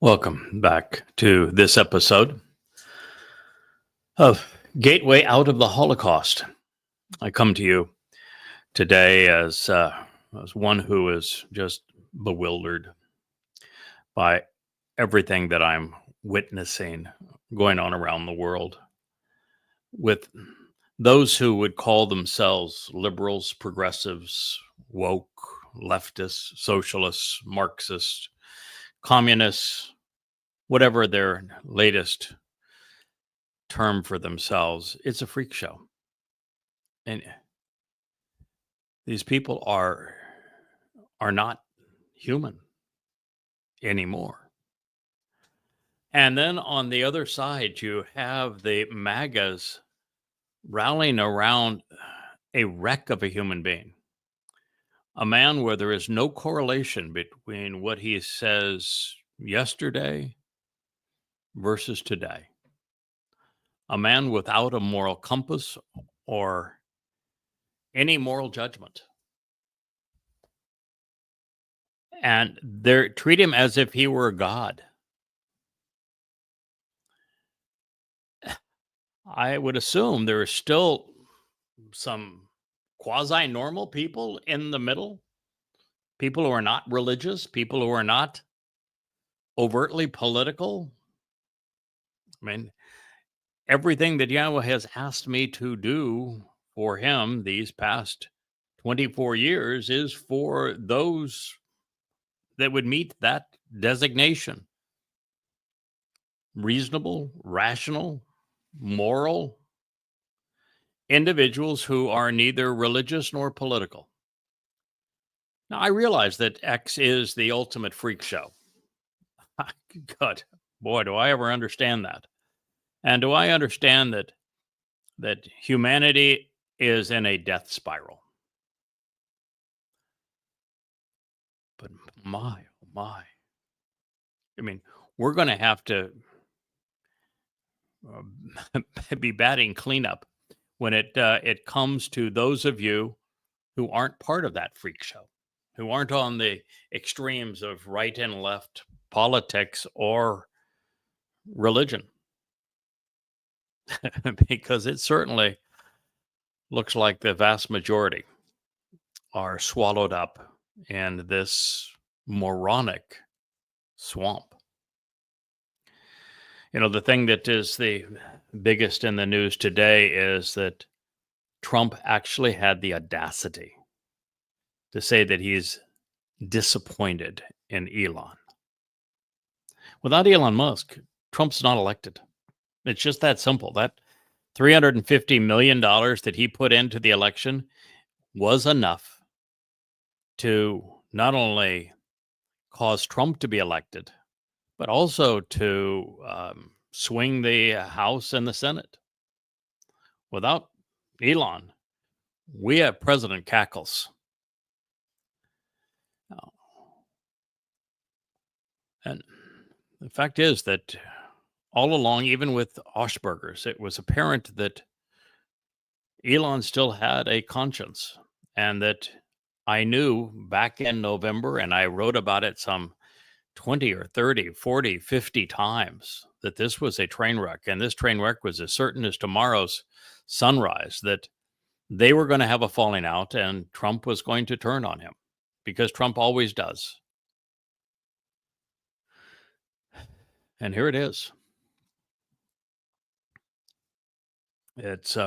Welcome back to this episode of Gateway Out of the Holocaust. I come to you today as one who is just bewildered by everything that I'm witnessing going on around the world with those who would call themselves liberals, progressives, woke, leftists, socialists, Marxists, communists, whatever their latest term for themselves. It's a freak show. And these people are not human anymore. And then on the other side, you have the MAGAs rallying around a wreck of a human being, a man where there is no correlation between what he says yesterday versus today, a man without a moral compass or any moral judgment. And they treat him as if he were a god. I would assume there are still some quasi normal people in the middle, people who are not religious, people who are not overtly political. I mean, everything that Yahweh has asked me to do for him these past 24 years is for those that would meet that designation: reasonable, rational, moral individuals who are neither religious nor political. Now, I realize that X is the ultimate freak show. God, boy, do I ever understand that. And do I understand that humanity is in a death spiral? But my, oh my. I mean, we're going to have to be batting cleanup when it comes to those of you who aren't part of that freak show, who aren't on the extremes of right and left politics or religion, because it certainly looks like the vast majority are swallowed up in this moronic swamp. You know, the thing that is the biggest in the news today is that Trump actually had the audacity to say that he's disappointed in Elon. Without Elon Musk, Trump's not elected. It's just that simple. That $350 million that he put into the election was enough to not only cause Trump to be elected, but also to swing the House and the Senate. Without Elon, we have President Cackles. And the fact is that all along, even with Oshburgers, it was apparent that Elon still had a conscience, and that I knew back in November, and I wrote about it some 20 or 30, 40, 50 times, that this was a train wreck. And this train wreck was as certain as tomorrow's sunrise, that they were going to have a falling out and Trump was going to turn on him, because Trump always does. And here it is. It's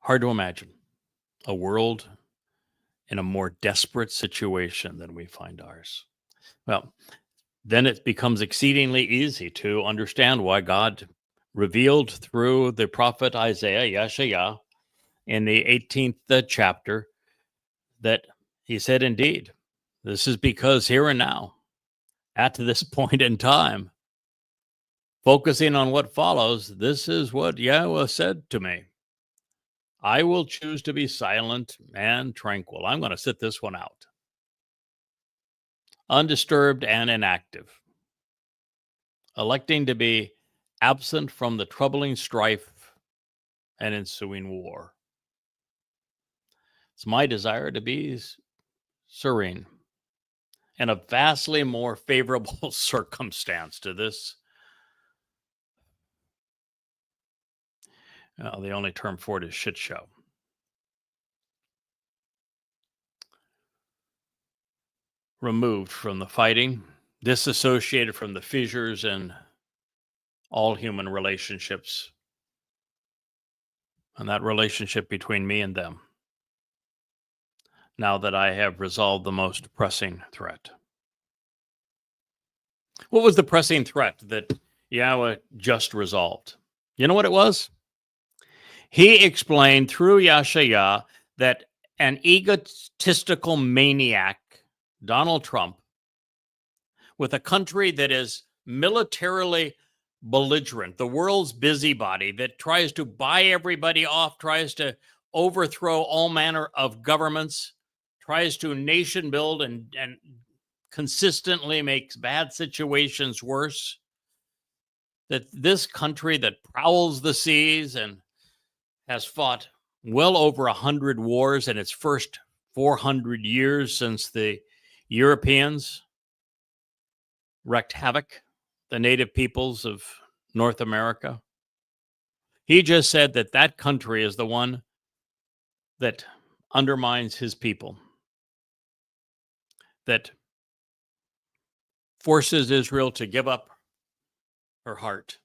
hard to imagine a world in a more desperate situation than we find ours. Well, then it becomes exceedingly easy to understand why God revealed through the prophet Isaiah, Yeshayah, in the 18th chapter, that he said, indeed, this is because here and now, at this point in time, focusing on what follows, this is what Yahweh said to me. I will choose to be silent and tranquil. I'm going to sit this one out. Undisturbed and inactive. Electing to be absent from the troubling strife and ensuing war. It's my desire to be serene in a vastly more favorable circumstance to this. The only term for it is shit show. Removed from the fighting, disassociated from the fissures in all human relationships, and that relationship between me and them, now that I have resolved the most pressing threat. What was the pressing threat that Yahweh just resolved? You know what it was? He explained through Yashaya that an egotistical maniac, Donald Trump, with a country that is militarily belligerent, the world's busybody that tries to buy everybody off, tries to overthrow all manner of governments, tries to nation build and consistently makes bad situations worse. That this country that prowls the seas and has fought well over 100 wars in its first 400 years since the Europeans wreaked havoc, the native peoples of North America. He just said that that country is the one that undermines his people, that forces Israel to give up her heart,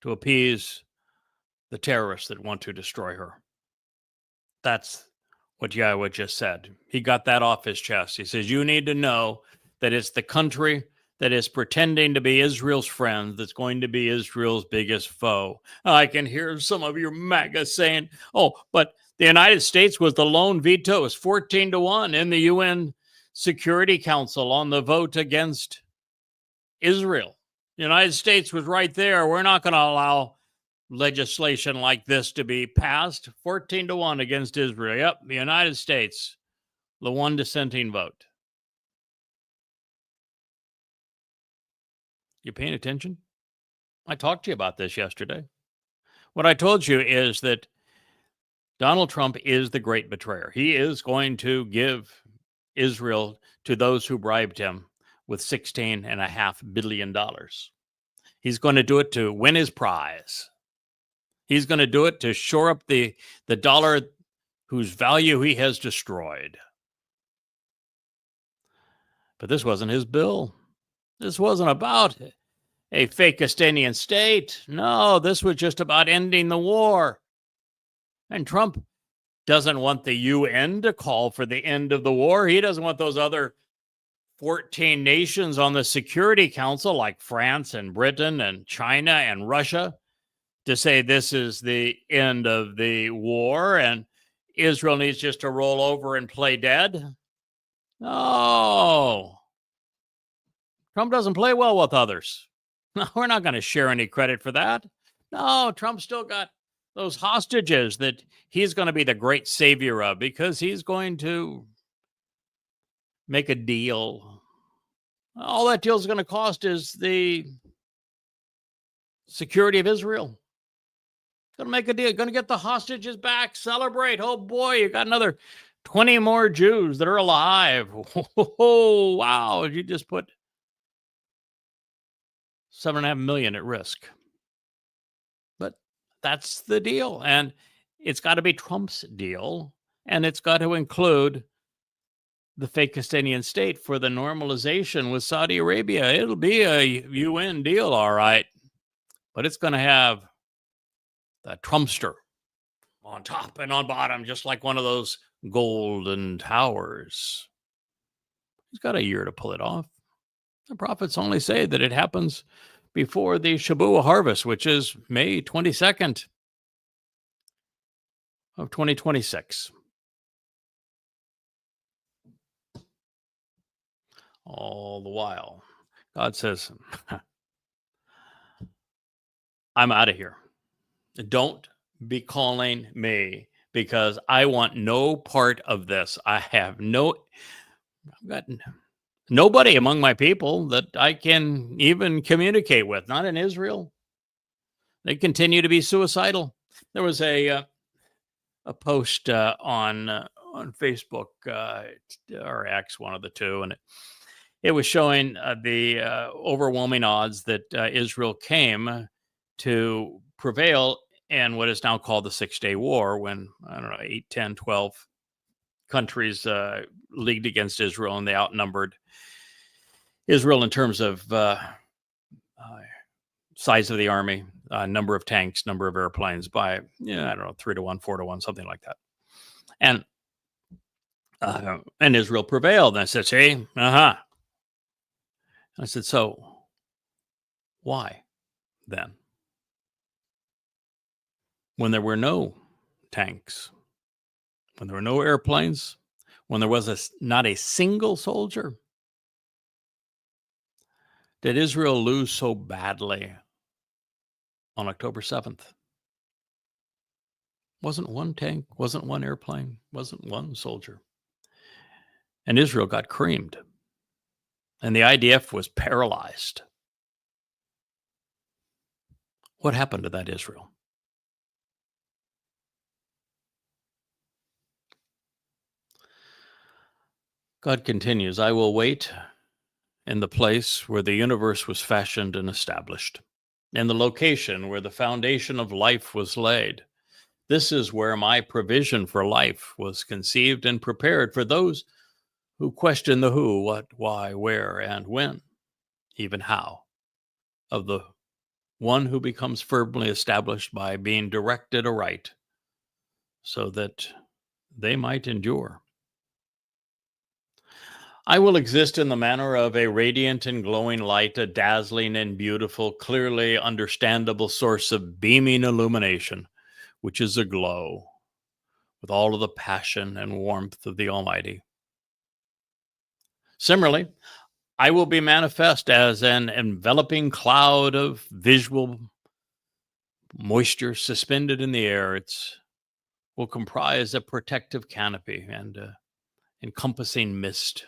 to appease the terrorists that want to destroy her. That's what Yahweh just said. He got that off his chest. He says, you need to know that it's the country that is pretending to be Israel's friend that's going to be Israel's biggest foe. I can hear some of your MAGA saying, oh, but the United States was the lone veto. It was 14-1 in the UN Security Council on the vote against Israel. The United States was right there. We're not going to allow legislation like this to be passed. 14-1 against Israel. Yep, the United States, the one dissenting vote. You paying attention? I talked to you about this yesterday. What I told you is that Donald Trump is the great betrayer. He is going to give Israel to those who bribed him with $16.5 billion. He's going to do it to win his prize. He's going to do it to shore up the dollar whose value he has destroyed. But this wasn't his bill. This wasn't about a fake Estonian state. No, this was just about ending the war. And Trump doesn't want the UN to call for the end of the war. He doesn't want those other 14 nations on the Security Council, like France and Britain and China and Russia, to say this is the end of the war and Israel needs just to roll over and play dead. No. Trump doesn't play well with others. No, we're not going to share any credit for that. No, Trump's still got those hostages that he's going to be the great savior of because he's going to make a deal. All that deal is going to cost is the security of Israel. Going to make a deal. Going to get the hostages back. Celebrate. Oh, boy, you got another 20 more Jews that are alive. Oh, wow. You just put 7.5 million at risk. But that's the deal. And it's got to be Trump's deal. And it's got to include the fake Estonian state for the normalization with Saudi Arabia. It'll be a UN deal, all right. But it's going to have the Trumpster on top and on bottom, just like one of those golden towers. He's got a year to pull it off. The prophets only say that it happens before the Shabuah harvest, which is May 22nd of 2026. All the while, God says, I'm out of here. Don't be calling me because I want no part of this. I've got nobody among my people that I can even communicate with, not in Israel. They continue to be suicidal. There was a post on on Facebook or X, one of the two, and it was showing the overwhelming odds that Israel came to prevail in what is now called the Six-Day War, when, I don't know, 8, 10, 12 countries leagued against Israel, and they outnumbered Israel in terms of size of the army, number of tanks, number of airplanes by, I don't know, 3-1, 4-1, something like that. And Israel prevailed. And I said, see, I said, so why then? When there were no tanks, when there were no airplanes, when there was not a single soldier, did Israel lose so badly on October 7th? Wasn't one tank, wasn't one airplane, wasn't one soldier. And Israel got creamed. And the IDF was paralyzed. What happened to that Israel? God continues, I will wait in the place where the universe was fashioned and established, in the location where the foundation of life was laid. This is where my provision for life was conceived and prepared for those who question the who, what, why, where, and when, even how, of the one who becomes firmly established by being directed aright, so that they might endure. I will exist in the manner of a radiant and glowing light, a dazzling and beautiful, clearly understandable source of beaming illumination, which is aglow with all of the passion and warmth of the Almighty. Similarly, I will be manifest as an enveloping cloud of visual moisture suspended in the air. It will comprise a protective canopy and encompassing mist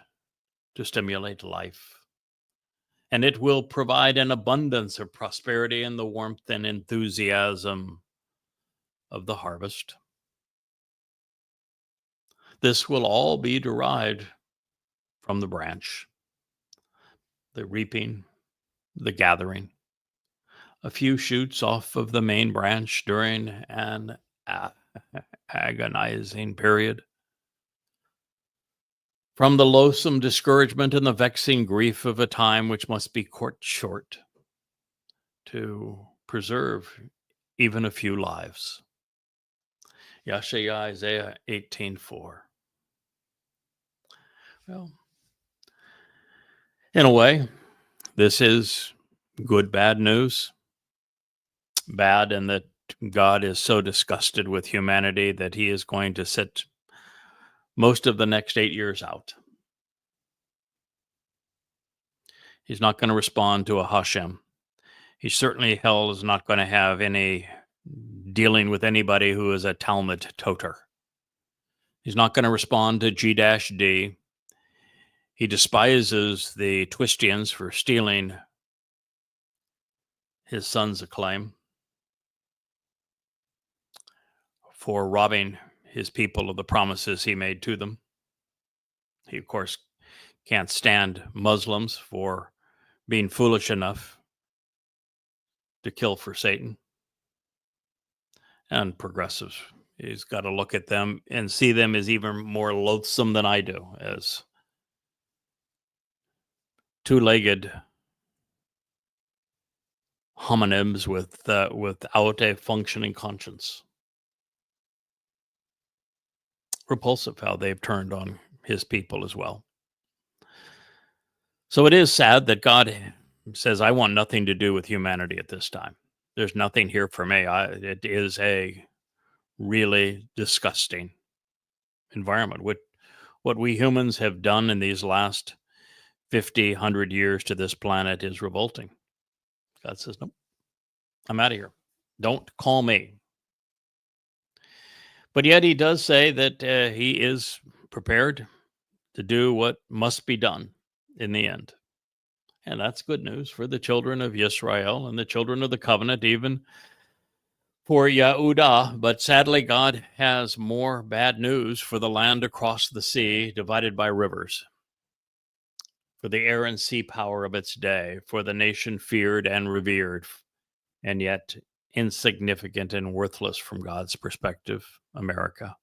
to stimulate life. And it will provide an abundance of prosperity and the warmth and enthusiasm of the harvest. This will all be derived from the branch, the reaping, the gathering, a few shoots off of the main branch during an agonizing period, from the loathsome discouragement and the vexing grief of a time which must be cut short to preserve even a few lives. Yeshaya, Isaiah 18:4. Well, in a way, this is good, bad news. Bad in that God is so disgusted with humanity that he is going to sit most of the next 8 years out. He's not going to respond to a Hashem. He certainly, hell, is not going to have any dealing with anybody who is a Talmud toter. He's not going to respond to G-D. He despises the Twistians for stealing his son's acclaim, for robbing his people of the promises he made to them. He, of course, can't stand Muslims for being foolish enough to kill for Satan. And progressives, he's got to look at them and see them as even more loathsome than I do, as two-legged homonyms without a functioning conscience. Repulsive how they've turned on his people as well. So it is sad that God says, I want nothing to do with humanity at this time. There's nothing here for me. It is a really disgusting environment. What we humans have done in these last 50, 100 years to this planet is revolting. God says, nope, I'm out of here. Don't call me. But yet he does say that he is prepared to do what must be done in the end. And that's good news for the children of Israel and the children of the covenant, even for Yehuda, but sadly, God has more bad news for the land across the sea, divided by rivers, for the air and sea power of its day, for the nation feared and revered, and yet insignificant and worthless from God's perspective, America.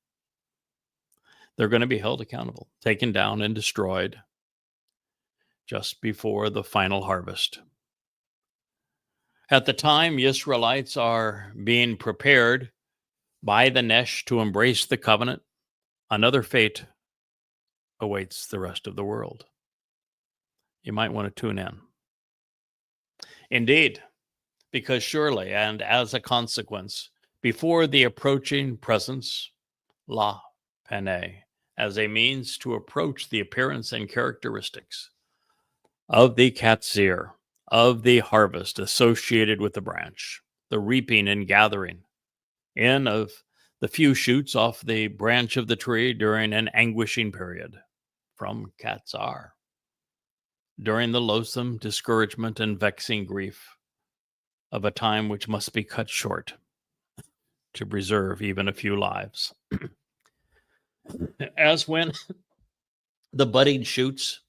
They're going to be held accountable, taken down, and destroyed just before the final harvest. At the time, Israelites are being prepared by the Nesh to embrace the covenant. Another fate awaits the rest of the world. You might want to tune in. Indeed, because surely, and as a consequence, before the approaching presence, La Pene, as a means to approach the appearance and characteristics of the Katzir, of the harvest associated with the branch, the reaping and gathering in of the few shoots off the branch of the tree during an anguishing period from Katzar, during the loathsome discouragement and vexing grief of a time which must be cut short to preserve even a few lives. As when the budding shoots,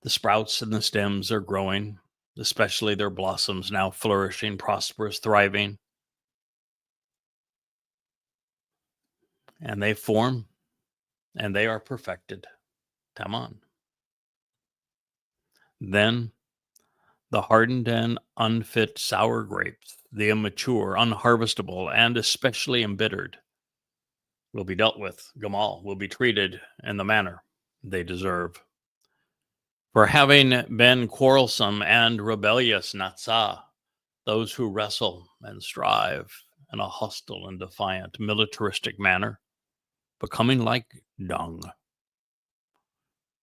the sprouts and the stems are growing, especially their blossoms now flourishing, prosperous, thriving, and they form and they are perfected. Taman. Then the hardened and unfit sour grapes, the immature, unharvestable, and especially embittered, will be dealt with. Gamal will be treated in the manner they deserve. For having been quarrelsome and rebellious, Natsah, those who wrestle and strive in a hostile and defiant militaristic manner, becoming like dung,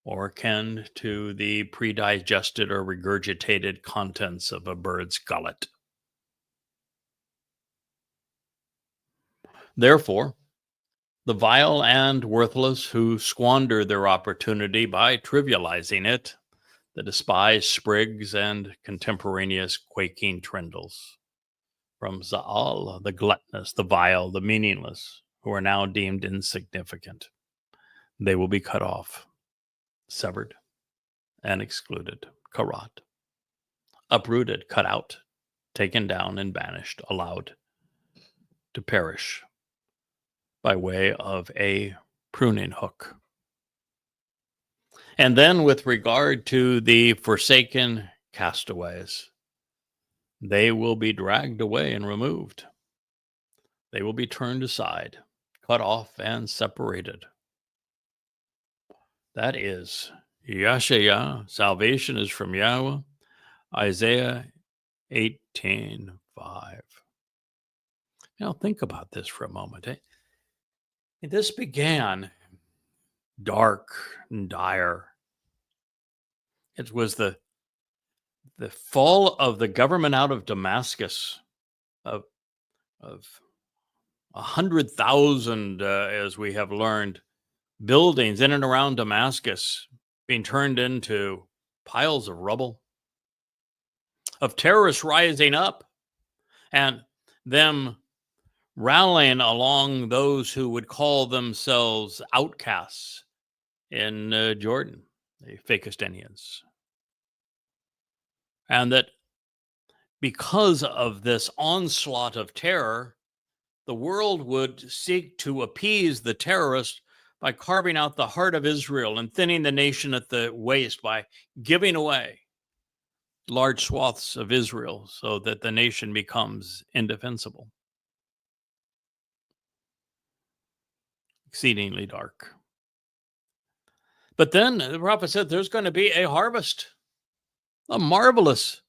or akin to the predigested or regurgitated contents of a bird's gullet. Therefore, the vile and worthless who squander their opportunity by trivializing it, the despised sprigs and contemporaneous quaking trindles, from Zaal, the gluttonous, the vile, the meaningless, who are now deemed insignificant, they will be cut off, severed, and excluded, karat, uprooted, cut out, taken down, and banished, allowed to perish by way of a pruning hook. And then with regard to the forsaken castaways, they will be dragged away and removed. They will be turned aside, cut off, and separated. That is Yashayah. Salvation is from Yahweh. Isaiah 18:5. Now think about this for a moment. This began dark and dire. It was the fall of the government out of Damascus of 100,000, as we have learned, buildings in and around Damascus being turned into piles of rubble, of terrorists rising up and them rallying along those who would call themselves outcasts in Jordan, the Fakistanians. And that because of this onslaught of terror, the world would seek to appease the terrorists by carving out the heart of Israel and thinning the nation at the waist by giving away large swaths of Israel so that the nation becomes indefensible. Exceedingly dark. But then the prophet said there's going to be a harvest, a marvelous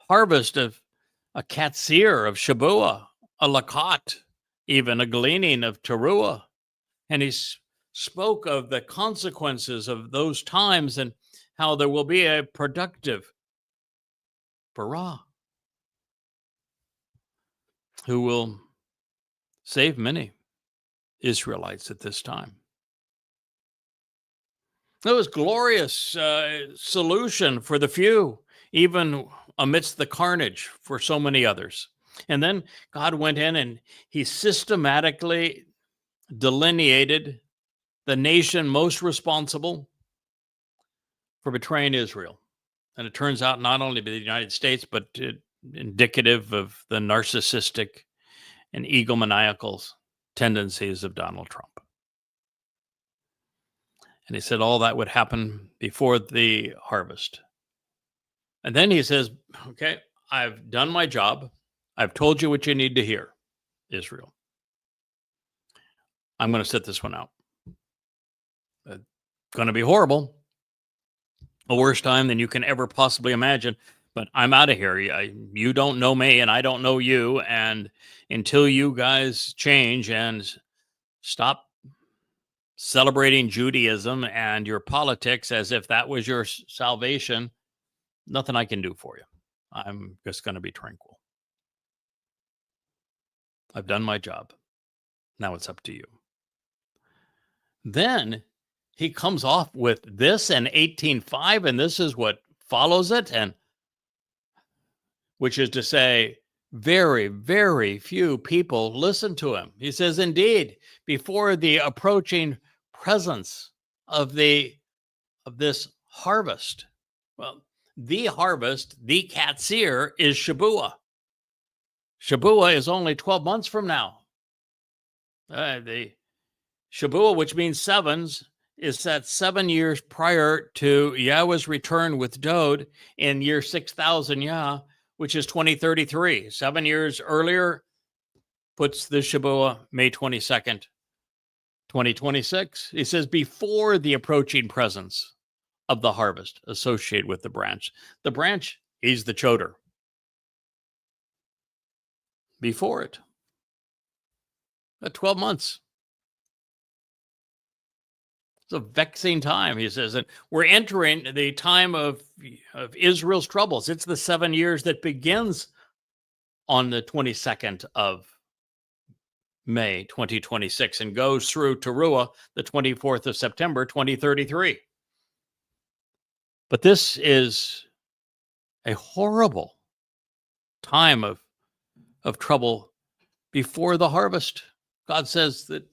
harvest of a katsir, of Shabuah, a lakat, even a gleaning of teruah. And he spoke of the consequences of those times and how there will be a productive bara who will save many Israelites at this time. It was glorious solution for the few, even amidst the carnage for so many others. And then God went in and he systematically delineated the nation most responsible for betraying Israel. And it turns out not only by the United States, but indicative of the narcissistic and egomaniacal tendencies of Donald Trump. And he said all that would happen before the harvest. And then he says, okay, I've done my job. I've told you what you need to hear, Israel. I'm going to sit this one out. It's going to be horrible. A worse time than you can ever possibly imagine. But I'm out of here. You don't know me and I don't know you. And until you guys change and stop celebrating Judaism and your politics as if that was your salvation, nothing I can do for you. I'm just going to be tranquil. I've done my job. Now it's up to you. Then he comes off with this and 18:5, and this is what follows it, and which is to say, very, very few people listen to him. He says, indeed, before the approaching presence of this harvest. Well, the harvest, the Katsir, is Shabuah. Shabuah is only 12 months from now. The Shabuah, which means sevens, is that 7 years prior to Yahweh's return with Dode in year 6,000 Yah, which is 2033. 7 years earlier puts the Shabuah May 22nd, 2026. He says, before the approaching presence of the harvest associated with the branch. The branch, he's the choder. Before it. 12 months. It's a vexing time, he says. And we're entering the time of Israel's troubles. It's the 7 years that begins on the 22nd of May, 2026, and goes through Teruah, the 24th of September, 2033. But this is a horrible time of trouble before the harvest. God says that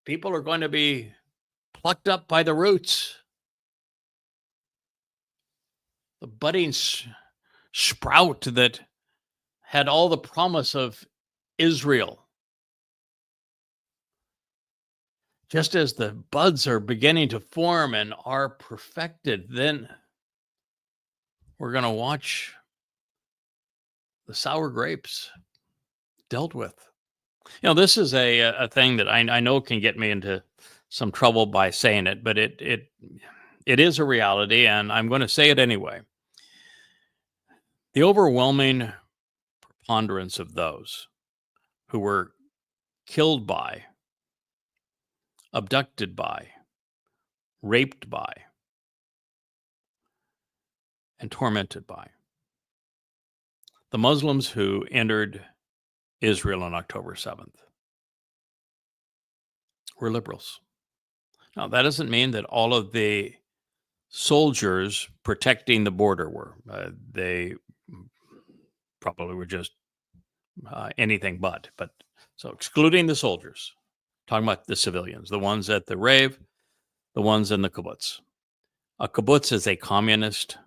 people are going to be plucked up by the roots. The budding sprout that had all the promise of Israel. Just as the buds are beginning to form and are perfected, then we're going to watch the sour grapes dealt with. You know, this is a thing that I know can get me into some trouble by saying it, but it is a reality, and I'm going to say it anyway. The overwhelming preponderance of those who were killed by, abducted by, raped by, and tormented by the Muslims who entered Israel on October 7th were liberals. Now, that doesn't mean that all of the soldiers protecting the border were. They probably were just anything but. But so excluding the soldiers, talking about the civilians, the ones at the rave, the ones in the kibbutz. A kibbutz is a communist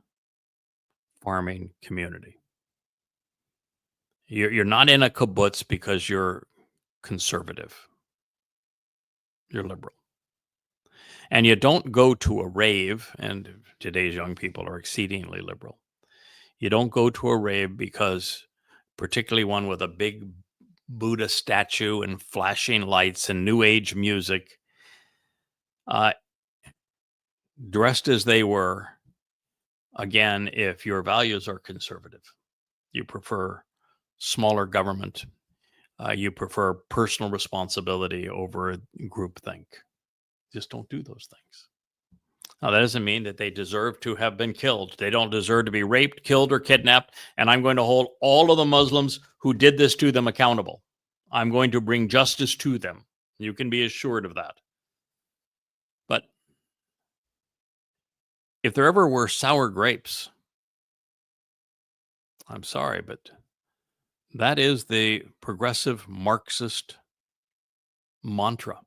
farming community. You're not in a kibbutz because you're conservative. You're liberal. And you don't go to a rave, and today's young people are exceedingly liberal. You don't go to a rave because, particularly one with a big Buddha statue and flashing lights and new age music, dressed as they were, again, if your values are conservative, you prefer smaller government, you prefer personal responsibility over groupthink. Just don't do those things. Now, that doesn't mean that they deserve to have been killed. They don't deserve to be raped, killed, or kidnapped. And I'm going to hold all of the Muslims who did this to them accountable. I'm going to bring justice to them. You can be assured of that. But if there ever were sour grapes, I'm sorry, but That is the progressive Marxist mantra.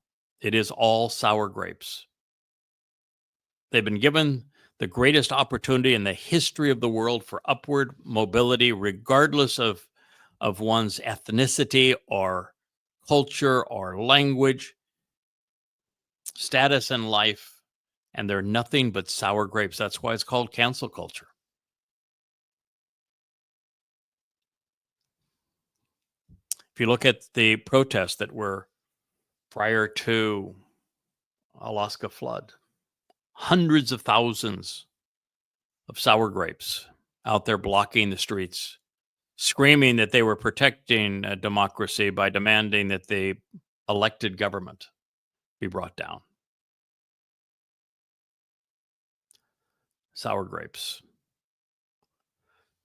It is all sour grapes. They've been given the greatest opportunity in the history of the world for upward mobility, regardless of one's ethnicity or culture or language, status in life, and they're nothing but sour grapes. That's why it's called cancel culture. If you look at the protests that were prior to Alaska flood, hundreds of thousands of sour grapes out there blocking the streets, screaming that they were protecting democracy by demanding that the elected government be brought down. Sour grapes.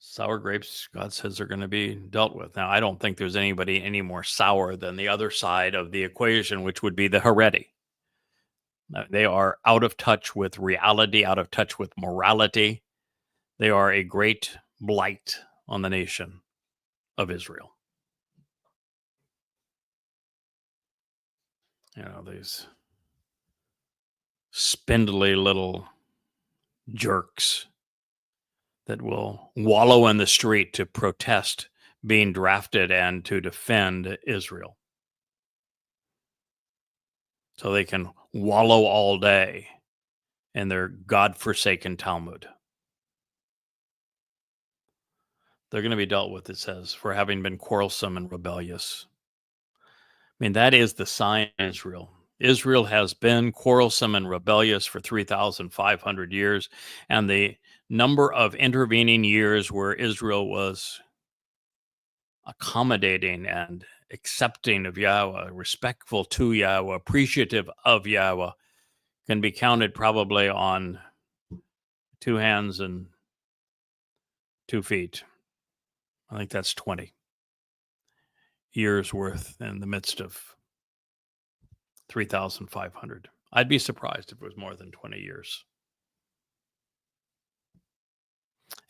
Sour grapes, God says, are going to be dealt with. Now, I don't think there's anybody any more sour than the other side of the equation, which would be the Haredi. They are out of touch with reality, out of touch with morality. They are a great blight on the nation of Israel. These spindly little jerks that will wallow in the street to protest being drafted and to defend Israel. So they can wallow all day in their God-forsaken Talmud. They're going to be dealt with, it says, for having been quarrelsome and rebellious. I mean, that is the sign of Israel. Israel has been quarrelsome and rebellious for 3,500 years, and the number of intervening years where Israel was accommodating and accepting of Yahweh, respectful to Yahweh, appreciative of Yahweh, can be counted probably on 2 hands and 2 feet. I think that's 20 years worth in the midst of 3,500. I'd be surprised if it was more than 20 years.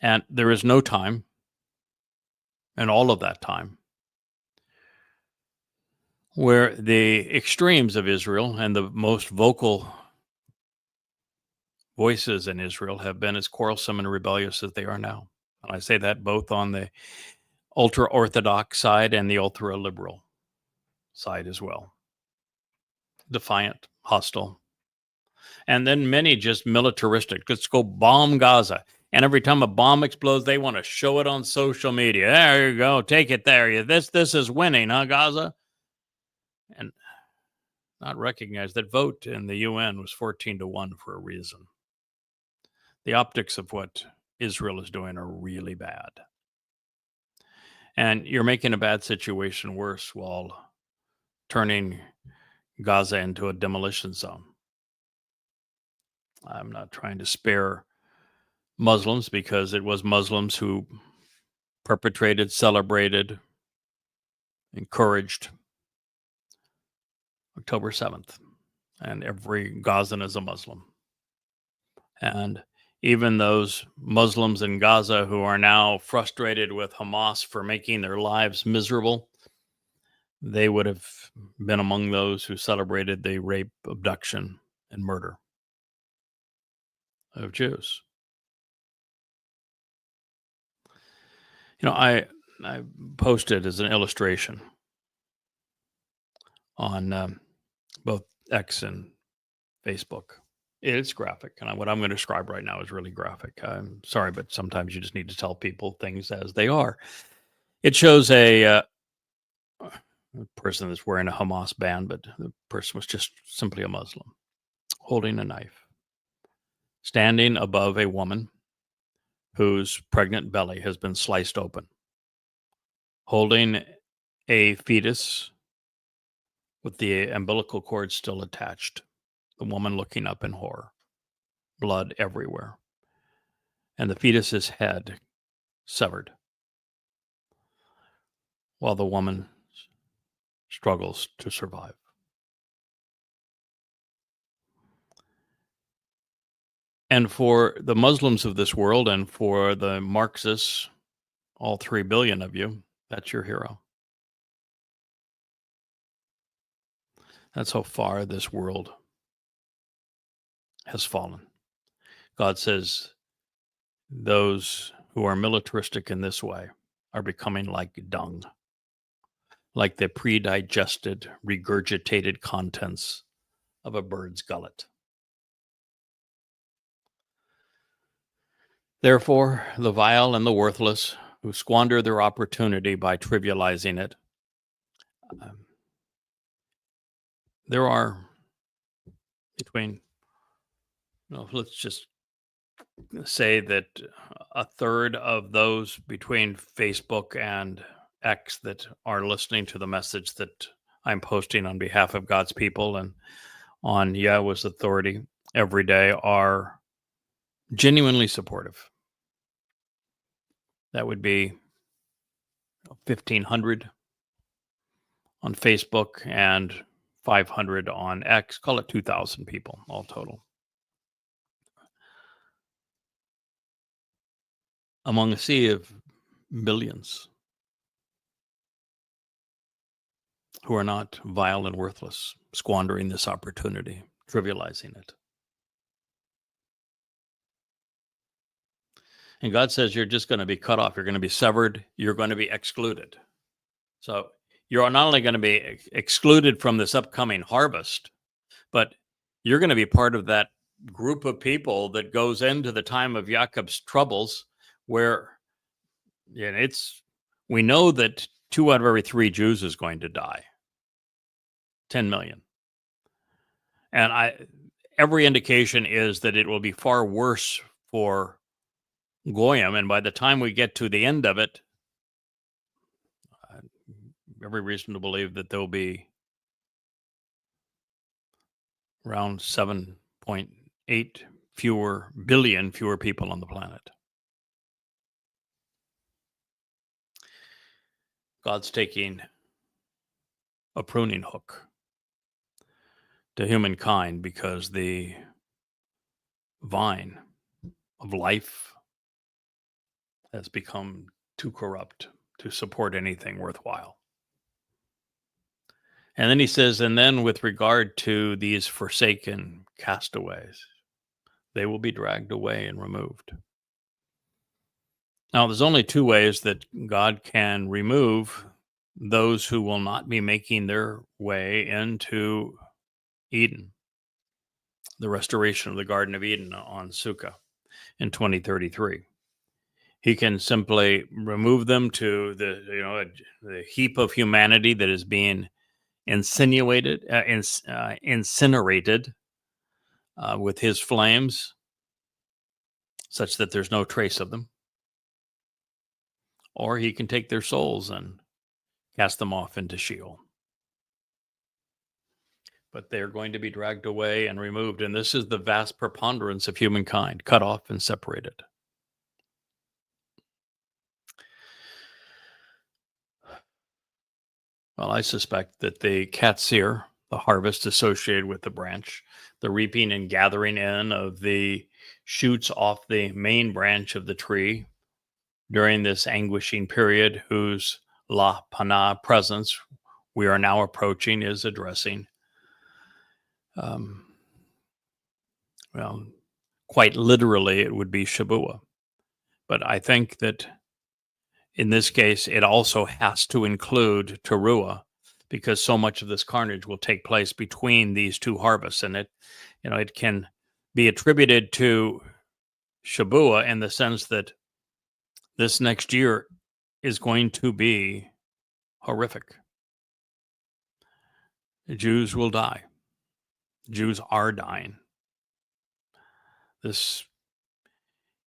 And there is no time in all of that time where the extremes of Israel and the most vocal voices in Israel have been as quarrelsome and rebellious as they are now. And I say that both on the ultra-Orthodox side and the ultra-liberal side as well. Defiant, hostile. And then many just militaristic. Let's go bomb Gaza. And every time a bomb explodes, they want to show it on social media. There you go. Take it there. This is winning, huh, Gaza? And not recognize that vote in the UN was 14-1 for a reason. The optics of what Israel is doing are really bad. And you're making a bad situation worse while turning Gaza into a demolition zone. I'm not trying to spare Muslims because it was Muslims who perpetrated, celebrated, encouraged October 7th. And every Gazan is a Muslim. And even those Muslims in Gaza who are now frustrated with Hamas for making their lives miserable, they would have been among those who celebrated the rape, abduction, and murder of Jews. I posted as an illustration on both X and Facebook. It's graphic, and what I'm going to describe right now is really graphic. I'm sorry, but sometimes you just need to tell people things as they are. It shows a person that's wearing a Hamas band, but the person was just simply a Muslim, holding a knife, standing above a woman whose pregnant belly has been sliced open, holding a fetus with the umbilical cord still attached, the woman looking up in horror, blood everywhere, and the fetus's head severed, while the woman struggles to survive. And for the Muslims of this world and for the Marxists, all 3 billion of you, That's your hero. That's how far this world has fallen. God says those who are militaristic in this way are becoming like dung, like the pre-digested, regurgitated contents of a bird's gullet. Therefore, the vile and the worthless who squander their opportunity by trivializing it, um, there are between, let's just say that a third of those between Facebook and X that are listening to the message that I'm posting on behalf of God's people and on Yahweh's authority every day are genuinely supportive. That would be 1,500 on Facebook and 500 on X. Call it 2,000 people all total. Among a sea of billions who are not vile and worthless, squandering this opportunity, trivializing it. And God says you're just going to be cut off. You're going to be severed. You're going to be excluded. So you're not only going to be excluded from this upcoming harvest, but you're going to be part of that group of people that goes into the time of Jacob's troubles, where we know that 2 out of every 3 Jews is going to die. 10 million. And every indication is that it will be far worse for Goyim. And by the time we get to the end of it, every reason to believe that there'll be around 7.8 billion fewer people on the planet. God's taking a pruning hook to humankind because the vine of life has become too corrupt to support anything worthwhile. And then he says, and then with regard to these forsaken castaways, they will be dragged away and removed. Now, there's only 2 ways that God can remove those who will not be making their way into Eden, the restoration of the Garden of Eden on Sukkah in 2033. He can simply remove them to the heap of humanity that is being incinerated with his flames, such that there's no trace of them. Or he can take their souls and cast them off into Sheol. But they're going to be dragged away and removed. And this is the vast preponderance of humankind, cut off and separated. Well, I suspect that the katsir, the harvest associated with the branch, the reaping and gathering in of the shoots off the main branch of the tree during this anguishing period, whose La Pana presence we are now approaching, is addressing. Quite literally, it would be Shabuah. But I think that in this case, it also has to include Teruah, because so much of this carnage will take place between these 2 harvests. And it can be attributed to Shabuah in the sense that this next year is going to be horrific. The Jews will die. Jews are dying. This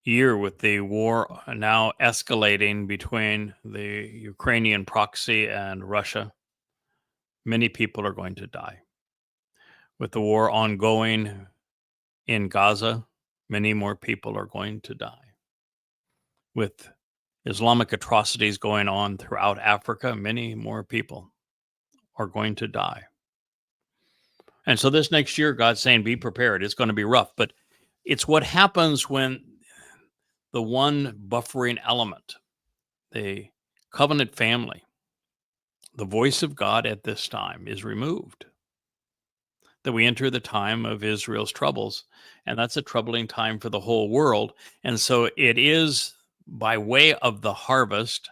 year, with the war now escalating between the Ukrainian proxy and Russia, many people are going to die. With the war ongoing in Gaza, many more people are going to die. With Islamic atrocities going on throughout Africa, many more people are going to die. And so this next year, God's saying, be prepared. It's going to be rough, but it's what happens when the one buffering element, the covenant family, the voice of God at this time is removed. That we enter the time of Israel's troubles, and that's a troubling time for the whole world. And so it is by way of the harvest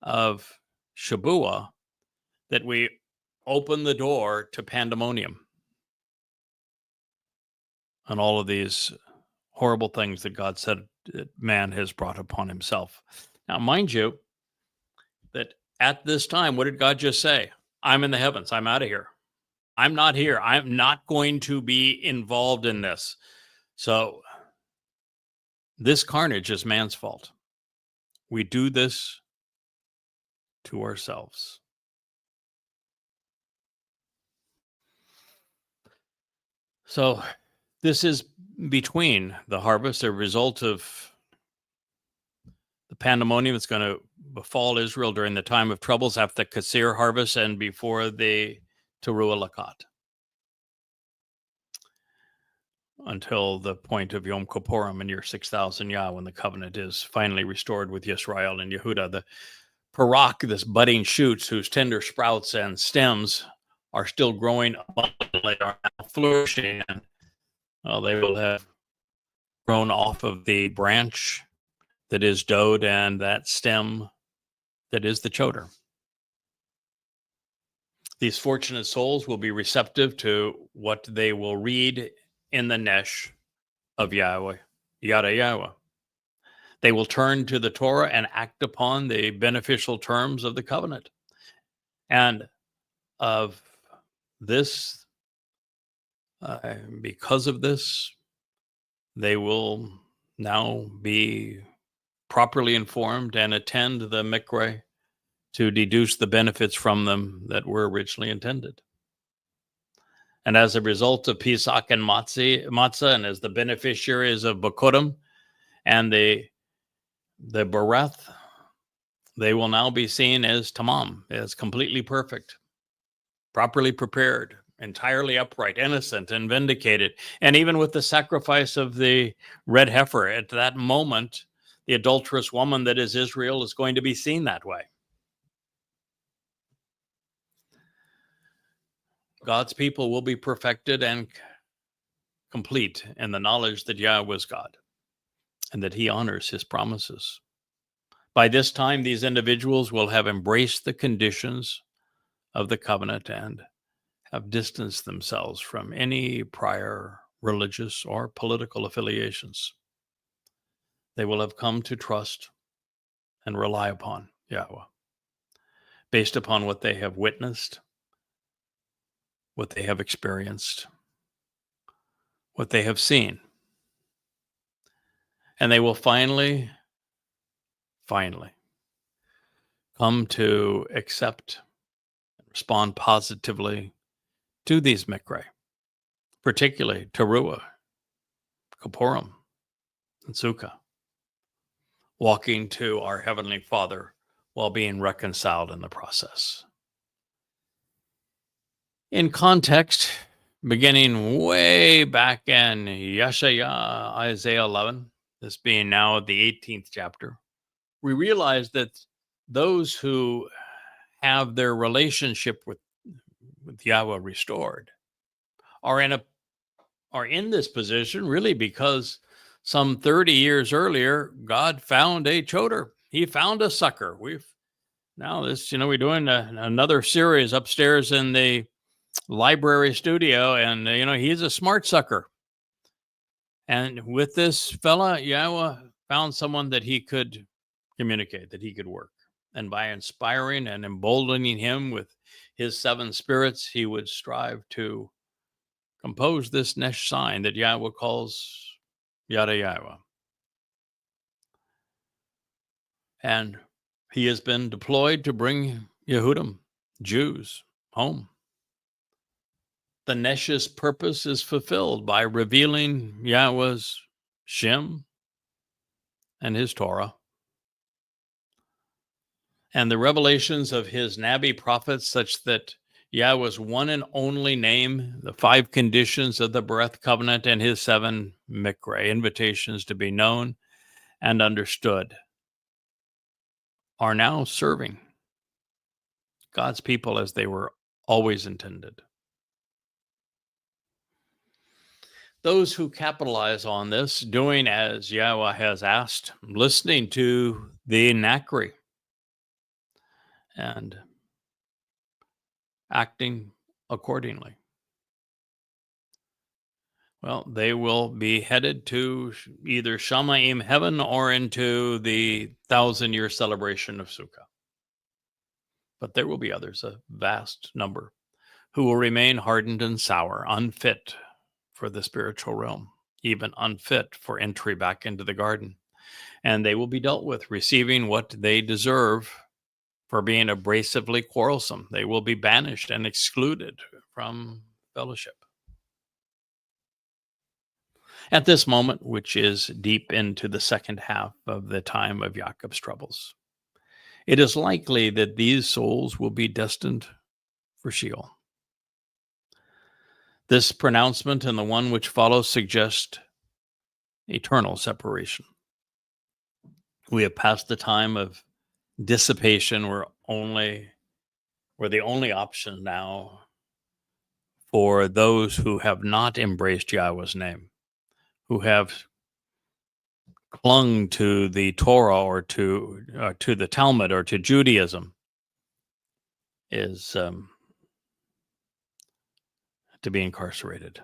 of Shabuah that we open the door to pandemonium and all of these horrible things that God said that man has brought upon himself. Now, mind you, that at this time, what did God just say? I'm in the heavens. I'm out of here. I'm not here. I'm not going to be involved in this. So this carnage is man's fault. We do this to ourselves. So this is between the harvest, a result of the pandemonium that's going to befall Israel during the time of troubles after the Kasir harvest and before the Teruah Lakat, until the point of Yom Kippurim in year 6000 Yah, when the covenant is finally restored with Yisrael and Yehuda. The Parak, this budding shoots whose tender sprouts and stems are still growing abundantly, are now flourishing, and they will have grown off of the branch that is Dode and that stem that is the Choder. These fortunate souls will be receptive to what they will read in the Nesh of Yahweh, Yada Yahweh. They will turn to the Torah and act upon the beneficial terms of the covenant. And of this, because of this, they will now be properly informed and attend the Mikra to deduce the benefits from them that were originally intended. And as a result of Pesach and Matzah, and as the beneficiaries of Bakurim and the Bereth, they will now be seen as Tamam, as completely perfect, properly prepared, entirely upright, innocent, and vindicated. And even with the sacrifice of the red heifer, at that moment, the adulterous woman that is Israel is going to be seen that way. God's people will be perfected and complete in the knowledge that Yahweh is God and that he honors his promises. By this time, these individuals will have embraced the conditions of the covenant and have distanced themselves from any prior religious or political affiliations. They will have come to trust and rely upon Yahweh based upon what they have witnessed, what they have experienced, what they have seen. And they will finally come to accept and respond positively to these Mikra, particularly Teruah, Kippurim, and Sukkah, walking to our Heavenly Father while being reconciled in the process. In context, beginning way back in Yeshaya, Isaiah 11, this being now the 18th chapter, we realize that those who have their relationship with Yahweh restored are in this position really because some 30 years earlier, God found a choder. He found a sucker. We're doing another series upstairs in the library studio, and he's a smart sucker. And with this fella, Yahweh found someone that he could communicate, that he could work. And by inspiring and emboldening him with his seven spirits, he would strive to compose this Nesh sign that Yahweh calls Yada Yahweh. And he has been deployed to bring Yehudim, Jews, home. The Nesh's purpose is fulfilled by revealing Yahweh's Shem and his Torah, and the revelations of his Nabi prophets, such that Yahweh's one and only name, the 5 conditions of the Bereth covenant, and his 7 Mikra, invitations to be known and understood are now serving God's people as they were always intended. Those who capitalize on this, doing as Yahweh has asked, listening to the Nakri and acting accordingly, well, they will be headed to either Shamaim heaven or into the 1,000-year celebration of Sukkah. But there will be others, a vast number, who will remain hardened and sour, unfit for the spiritual realm, even unfit for entry back into the garden. And they will be dealt with, receiving what they deserve for being abrasively quarrelsome. They will be banished and excluded from fellowship. At this moment, which is deep into the second half of the time of Jacob's troubles, it is likely that these souls will be destined for Sheol. This pronouncement and the one which follows suggest eternal separation. We have passed the time of dissipation where the only option now for those who have not embraced Yahweh's name, who have clung to the Torah or to the Talmud or to Judaism, is to be incarcerated.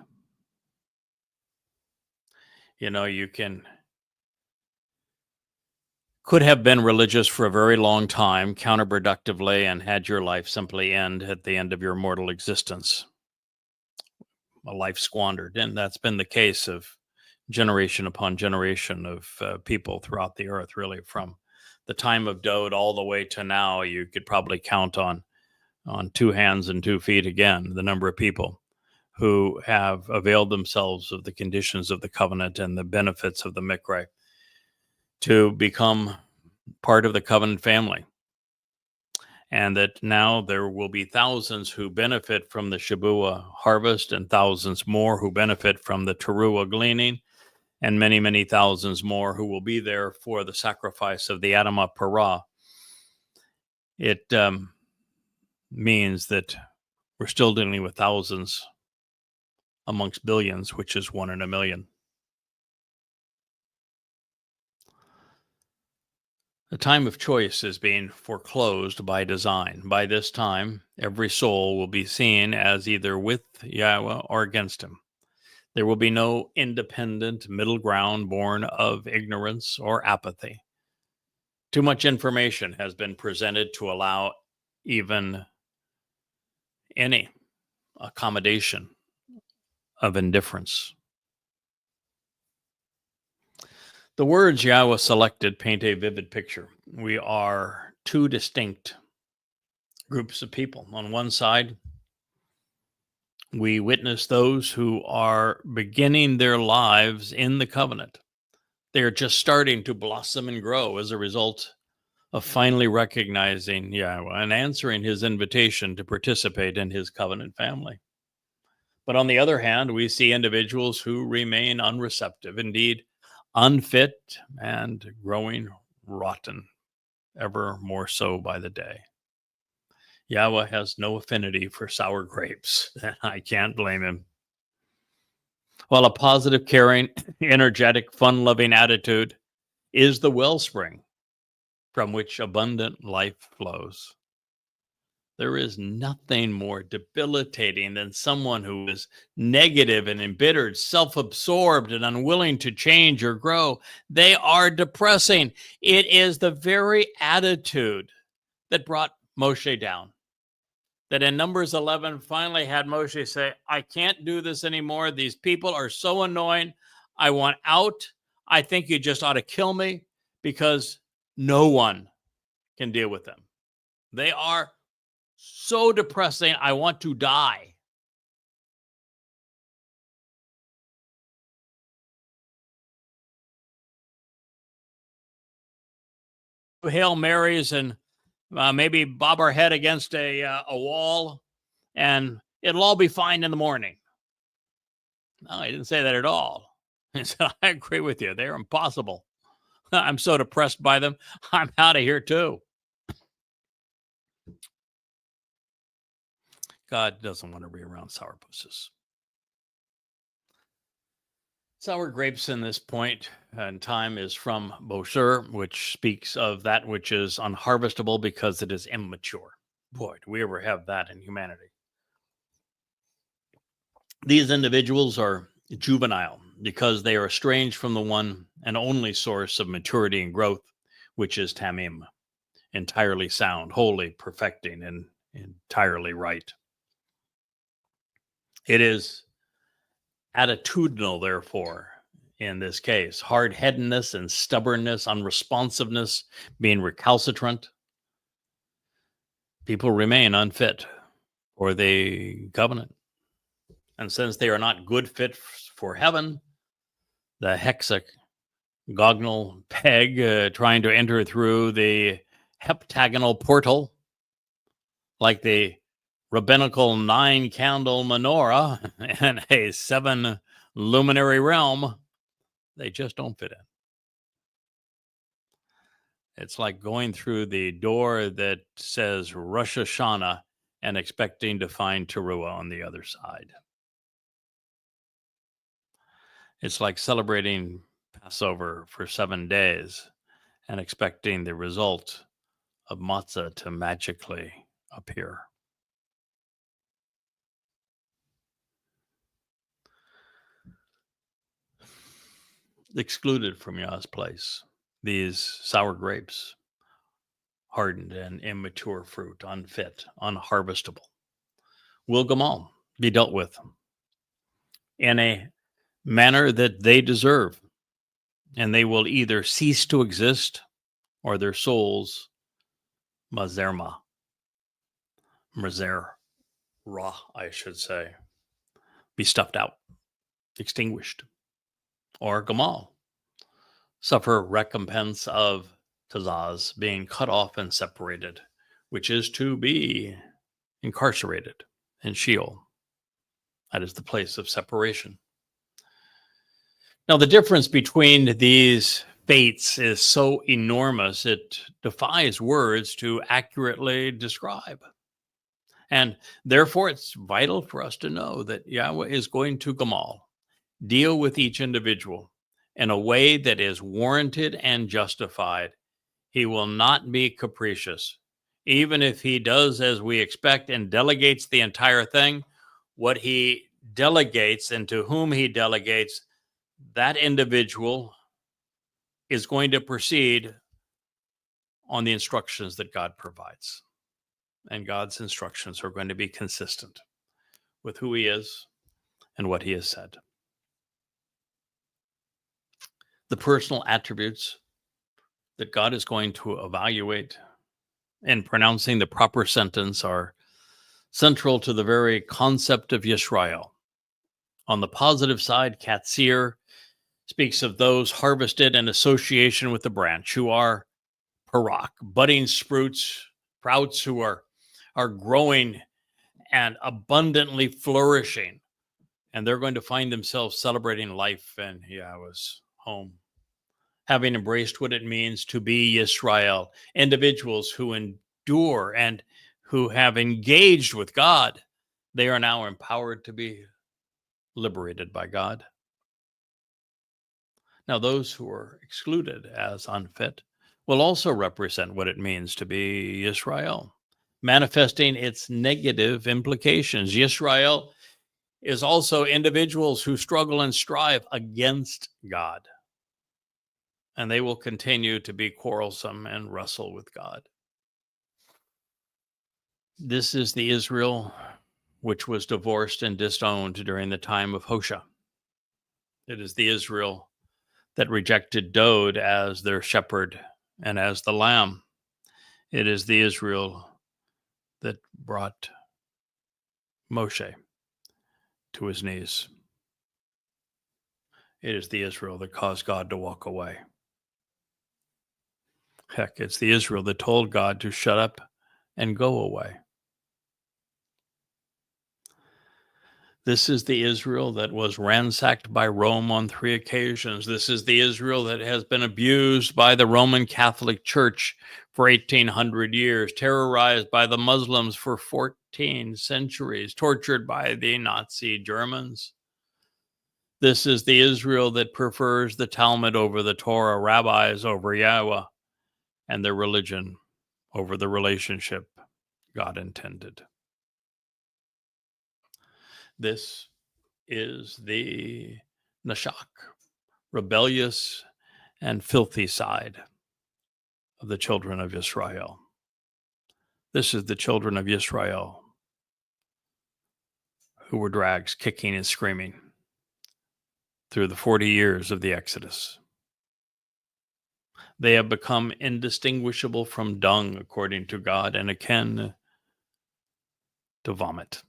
You could have been religious for a very long time, counterproductively, and had your life simply end at the end of your mortal existence. A life squandered. And that's been the case of generation upon generation of people throughout the earth, really, from the time of Dode all the way to now. You could probably count on 2 hands and 2 feet again the number of people who have availed themselves of the conditions of the covenant and the benefits of the Mikra to become part of the covenant family. And that now there will be thousands who benefit from the Shabua harvest, and thousands more who benefit from the Teruah gleaning, and many, many thousands more who will be there for the sacrifice of the Adamah Parah. It means that we're still dealing with thousands amongst billions, which is 1 in a million. The time of choice is being foreclosed by design. By this time, every soul will be seen as either with Yahweh or against him. There will be no independent middle ground born of ignorance or apathy. Too much information has been presented to allow even any accommodation of indifference. The words Yahweh selected paint a vivid picture. We are 2 distinct groups of people. On one side, we witness those who are beginning their lives in the covenant. They are just starting to blossom and grow as a result of finally recognizing Yahweh and answering his invitation to participate in his covenant family. But on the other hand, we see individuals who remain unreceptive, indeed unfit, and growing rotten, ever more so by the day. Yahweh has no affinity for sour grapes, and I can't blame him. While a positive, caring, energetic, fun-loving attitude is the wellspring from which abundant life flows, there is nothing more debilitating than someone who is negative and embittered, self-absorbed, and unwilling to change or grow. They are depressing. It is the very attitude that brought Moshe down. That in Numbers 11 finally had Moshe say, I can't do this anymore. These people are so annoying. I want out. I think you just ought to kill me because no one can deal with them. They are so depressing. I want to die. Hail Marys and maybe bob our head against a wall, and it'll all be fine in the morning. No, he didn't say that at all. He said, I agree with you. They're impossible. I'm so depressed by them. I'm out of here too. God doesn't want to be around sourpusses. Sour grapes in this point in time is from Bosher, which speaks of that which is unharvestable because it is immature. Boy, do we ever have that in humanity. These individuals are juvenile because they are estranged from the one and only source of maturity and growth, which is Tamim, entirely sound, wholly perfecting, and entirely right. It is attitudinal, therefore, in this case, hard-headedness and stubbornness, unresponsiveness, being recalcitrant. People remain unfit for the covenant. And since they are not good fit for heaven, the hexagonal peg trying to enter through the heptagonal portal, like the rabbinical 9-candle menorah and a 7-luminary realm, they just don't fit in. It's like going through the door that says Rosh Hashanah and expecting to find Teruah on the other side. It's like celebrating Passover for 7 days and expecting the result of matzah to magically appear. Excluded from Yah's place, these sour grapes, hardened and immature fruit, unfit, unharvestable, will Gamal be dealt with in a manner that they deserve, and they will either cease to exist or their souls, mazer ra, I should say, be stuffed out, extinguished, or Gamal suffer recompense of Tazaz, being cut off and separated, which is to be incarcerated in Sheol. That is the place of separation. Now, the difference between these fates is so enormous, it defies words to accurately describe. And therefore, it's vital for us to know that Yahweh is going to Gamal, deal with each individual in a way that is warranted and justified. He will not be capricious. Even if he does as we expect and delegates the entire thing, what he delegates and to whom he delegates, that individual is going to proceed on the instructions that God provides. And God's instructions are going to be consistent with who he is and what he has said. The personal attributes that God is going to evaluate in pronouncing the proper sentence are central to the very concept of Yisrael. On the positive side, Katsir speaks of those harvested in association with the branch, who are parak, budding sprouts who are growing and abundantly flourishing. And they're going to find themselves celebrating life in Yahweh's home, having embraced what it means to be Yisrael, individuals who endure and who have engaged with God. They are now empowered to be liberated by God. Now, those who are excluded as unfit will also represent what it means to be Yisrael, manifesting its negative implications. Yisrael is also individuals who struggle and strive against God, and they will continue to be quarrelsome and wrestle with God. This is the Israel which was divorced and disowned during the time of Hosea. It is the Israel that rejected Dod as their shepherd and as the lamb. It is the Israel that brought Moshe to his knees. It is the Israel that caused God to walk away. Heck, it's the Israel that told God to shut up and go away. This is the Israel that was ransacked by Rome on 3 occasions. This is the Israel that has been abused by the Roman Catholic Church for 1800 years, terrorized by the Muslims for 14 centuries, tortured by the Nazi Germans. This is the Israel that prefers the Talmud over the Torah, rabbis over Yahweh, and their religion over the relationship God intended. This is the Nashak, rebellious and filthy side of the children of Israel. This is the children of Israel who were dragged kicking and screaming through the 40 years of the Exodus. They have become indistinguishable from dung, according to God, and akin to vomit.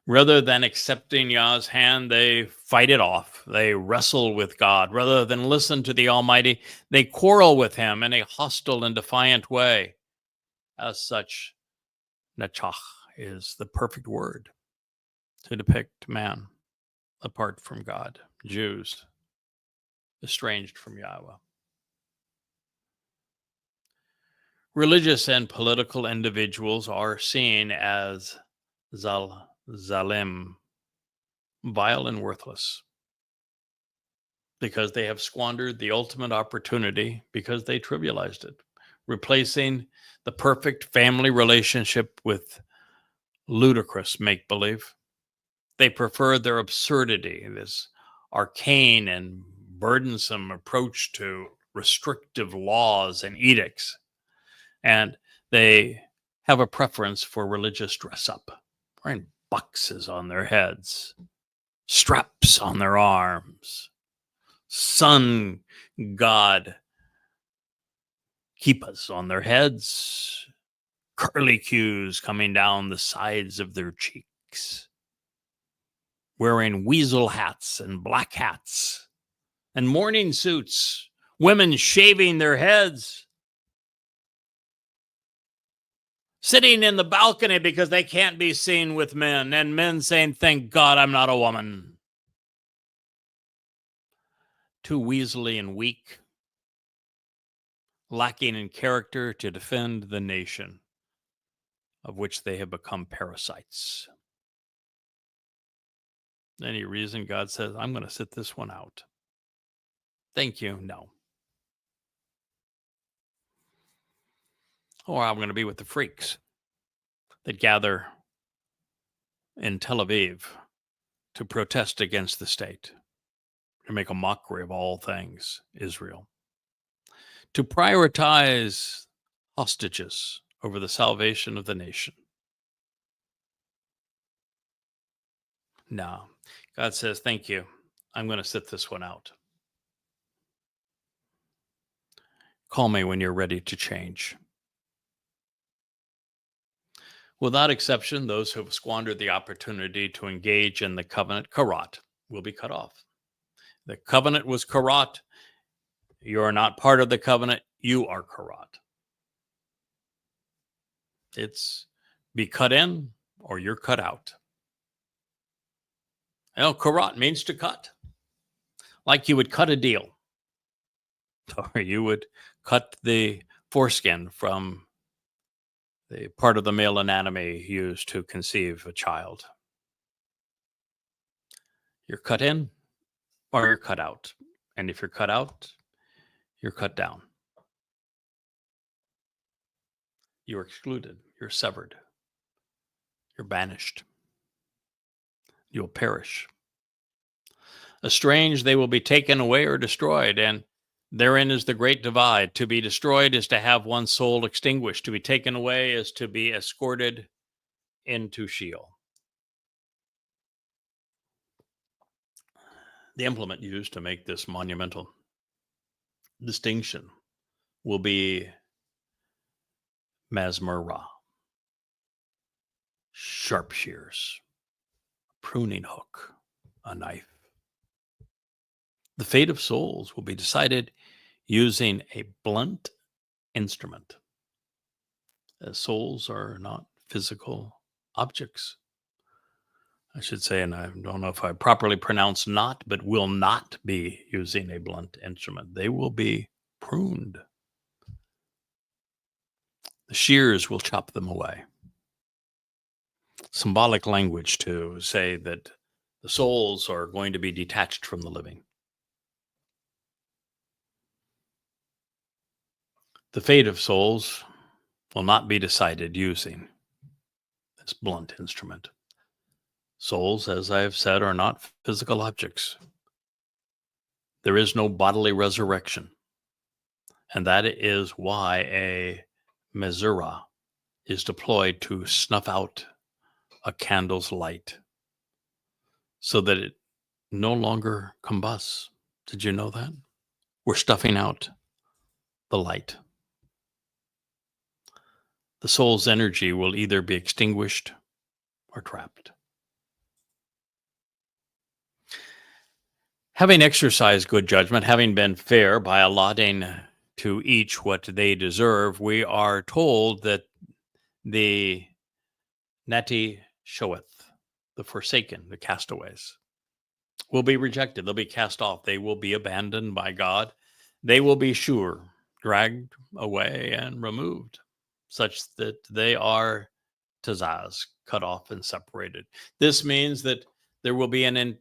Rather than accepting Yah's hand, they fight it off. They wrestle with God. Rather than listen to the Almighty, they quarrel with Him in a hostile and defiant way. As such, Nachach is the perfect word to depict man apart from God, Jews estranged from Yahweh. Religious and political individuals are seen as zalim, vile and worthless, because they have squandered the ultimate opportunity because they trivialized it, replacing the perfect family relationship with ludicrous make-believe. They prefer their absurdity, this arcane and burdensome approach to restrictive laws and edicts. And they have a preference for religious dress-up, wearing boxes on their heads, straps on their arms, sun god kippas on their heads, curlicues coming down the sides of their cheeks, wearing weasel hats and black hats and morning suits, women shaving their heads, sitting in the balcony because they can't be seen with men, and men saying, "Thank God I'm not a woman." Too weaselly and weak, lacking in character to defend the nation of which they have become parasites. Any reason God says, "I'm going to sit this one out"? Thank you. No. Or I'm going to be with the freaks that gather in Tel Aviv to protest against the state, to make a mockery of all things Israel, to prioritize hostages over the salvation of the nation. No. God says, "Thank you. I'm going to sit this one out. Call me when you're ready to change." Without exception, those who have squandered the opportunity to engage in the covenant, karat, will be cut off. The covenant was karat. You are not part of the covenant. You are karat. It's be cut in or you're cut out. Karat means to cut. Like you would cut a deal. Or you would cut the foreskin from the part of the male anatomy used to conceive a child. You're cut in or you're cut out. And if you're cut out, you're cut down. You're excluded. You're severed. You're banished. You'll perish. Estranged, they will be taken away or destroyed. And therein is the great divide. To be destroyed is to have one's soul extinguished. To be taken away is to be escorted into Sheol. The implement used to make this monumental distinction will be Masmurah, sharp shears, pruning hook, a knife. The fate of souls will be decided using a blunt instrument, as souls are not physical objects. I should say, and I don't know if I properly pronounce not, but will not be using a blunt instrument. They will be pruned. The shears will chop them away. Symbolic language to say that the souls are going to be detached from the living. The fate of souls will not be decided using this blunt instrument. Souls, as I have said, are not physical objects. There is no bodily resurrection. And that is why a mezura is deployed to snuff out a candle's light so that it no longer combusts. Did you know that? We're stuffing out the light. The soul's energy will either be extinguished or trapped. Having exercised good judgment, having been fair by allotting to each what they deserve, we are told that the Neti Shoeth, the forsaken, the castaways, will be rejected. They'll be cast off. They will be abandoned by God. They will be sure dragged away and removed, such that they are tazaz, cut off and separated. This means that there will be an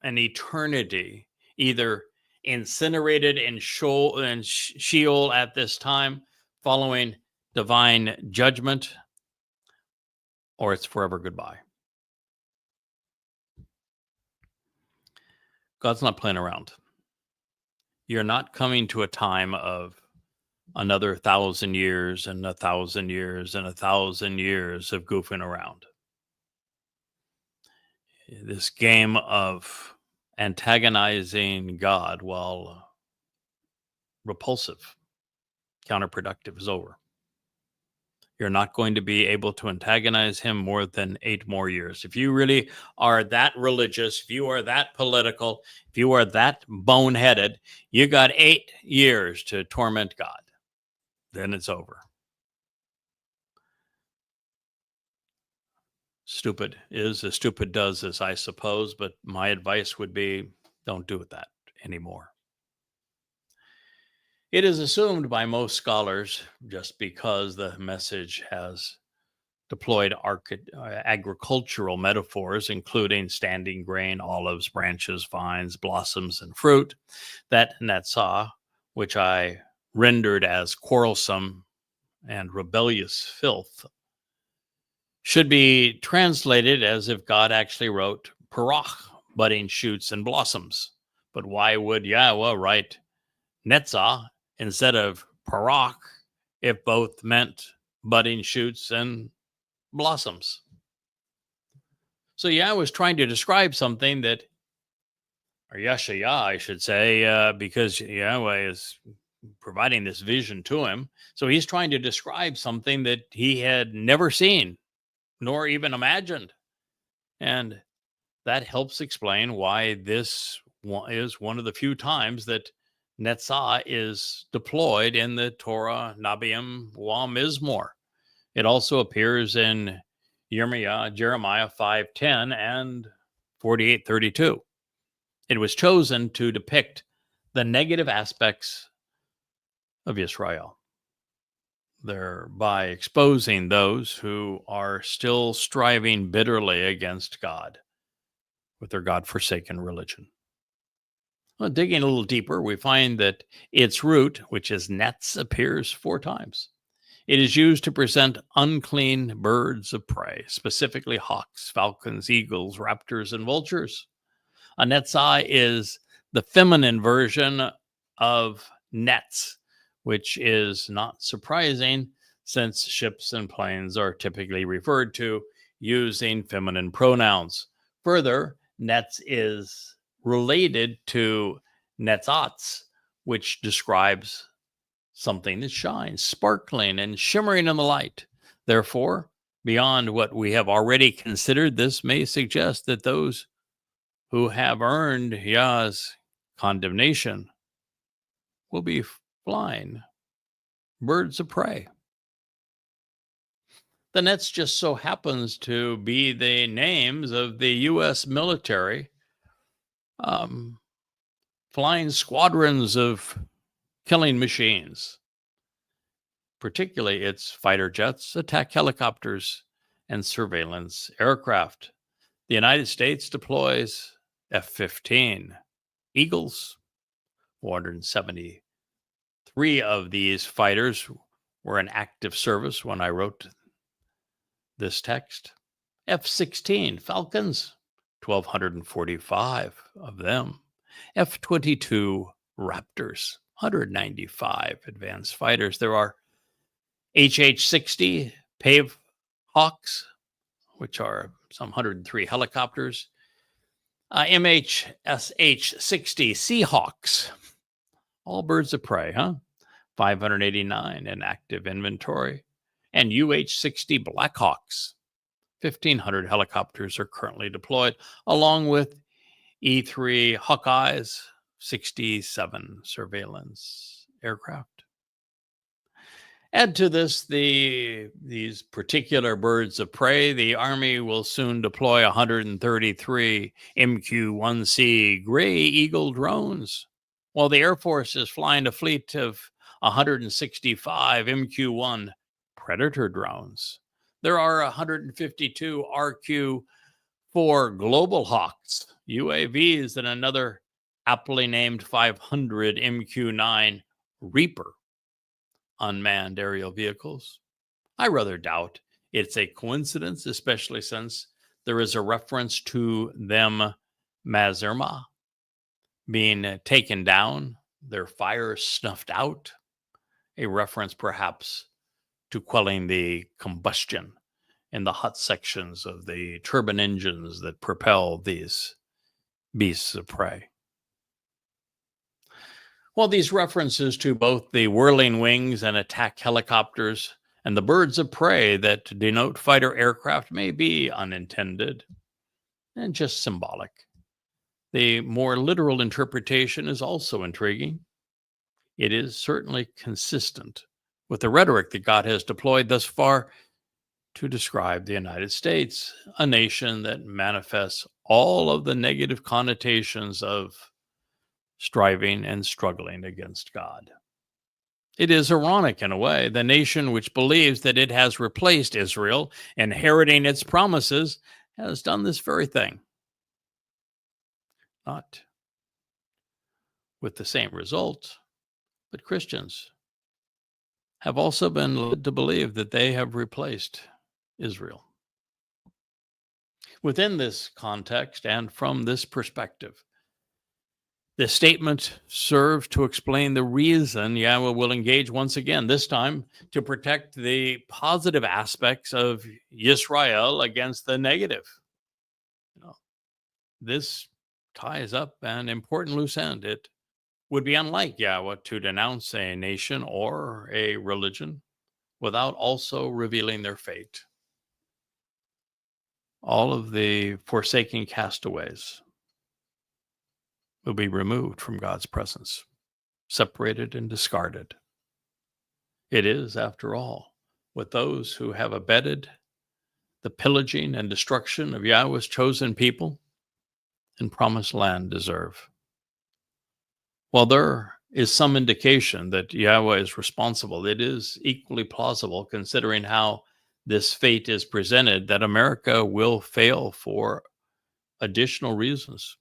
eternity, either incinerated in Sheol at this time, following divine judgment, or it's forever goodbye. God's not playing around. You're not coming to a time of another 1,000 years and 1,000 years and 1,000 years of goofing around. This game of antagonizing God while repulsive, counterproductive is over. You're not going to be able to antagonize him more than 8 more years. If you really are that religious, if you are that political, if you are that boneheaded, you got 8 years to torment God. Then it's over. Stupid is as stupid does, as I suppose, but my advice would be don't do that anymore. It is assumed by most scholars, just because the message has deployed agricultural metaphors, including standing grain, olives, branches, vines, blossoms, and fruit, that Netzah, which I rendered as quarrelsome and rebellious filth, should be translated as if God actually wrote parach, budding shoots and blossoms. But why would Yahweh write Netzah instead of parach if both meant budding shoots and blossoms? So Yahweh was trying to describe something that, or Yeshaya, I should say, because Yahweh is providing this vision to him. So he's trying to describe something that he had never seen nor even imagined. And that helps explain why this is one of the few times that Netzah is deployed in the Torah, Nabiim, Wa Mizmor. It also appears in Jeremiah 5:10 and 48:32. It was chosen to depict the negative aspects of Israel, thereby exposing those who are still striving bitterly against God with their God-forsaken religion. Well, digging a little deeper, we find that its root, which is netz, appears 4 times. It is used to present unclean birds of prey, specifically hawks, falcons, eagles, raptors, and vultures. A netzah is the feminine version of nets, which is not surprising since ships and planes are typically referred to using feminine pronouns. Further, nets is related to netzatz, which describes something that shines, sparkling and shimmering in the light. Therefore, beyond what we have already considered, this may suggest that those who have earned Yah's condemnation will be flying birds of prey. then that's just so happens to be the names of the U.S. military um, flying squadrons of killing machines, particularly its fighter jets, attack helicopters, and surveillance aircraft. The United States deploys F 15 Eagles, 473 of these fighters were in active service when I wrote this text. F 16 Falcons, 1,245 of them. F 22 Raptors, 195 advanced fighters. There are HH 60 Pave Hawks, which are some 103 helicopters. MHSH 60 Seahawks, all birds of prey, 589 in active inventory. And UH-60 Blackhawks, 1,500 helicopters are currently deployed, along with E-3 Hawkeyes, 67 surveillance aircraft. Add to this these particular birds of prey. The Army will soon deploy 133 MQ-1C Gray Eagle drones, while the Air Force is flying a fleet of 165 MQ-1 Predator drones. There are 152 RQ-4 Global Hawks UAVs and another aptly named 500 MQ-9 Reaper unmanned aerial vehicles. I rather doubt it's a coincidence, especially since there is a reference to them Mazirma being taken down, their fire snuffed out, a reference perhaps to quelling the combustion in the hot sections of the turbine engines that propel these beasts of prey. While these references to both the whirling wings and attack helicopters and the birds of prey that denote fighter aircraft may be unintended and just symbolic, the more literal interpretation is also intriguing. It is certainly consistent with the rhetoric that God has deployed thus far to describe the United States, a nation that manifests all of the negative connotations of striving and struggling against God. It is ironic in a way. The nation which believes that it has replaced Israel, inheriting its promises, has done this very thing. Not with the same result, but Christians have also been led to believe that they have replaced Israel. Within this context and from this perspective, the statement serves to explain the reason Yahweh will engage once again, this time to protect the positive aspects of Yisrael against the negative. This ties up an important loose end. It would be unlike Yahweh to denounce a nation or a religion without also revealing their fate. All of the forsaken castaways will be removed from God's presence, separated and discarded. It is, after all, what those who have abetted the pillaging and destruction of Yahweh's chosen people in promised land deserve. While there is some indication that Yahweh is responsible, it is equally plausible, considering how this fate is presented, that America will fail for additional reasons,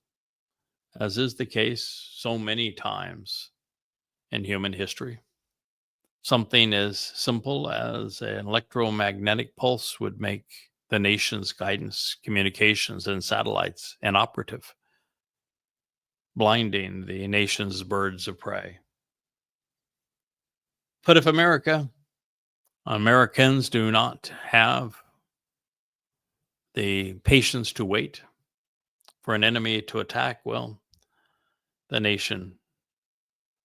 as is the case so many times in human history. Something as simple as an electromagnetic pulse would make the nation's guidance, communications, and satellites inoperative, blinding the nation's birds of prey. But if Americans do not have the patience to wait for an enemy to attack, well, the nation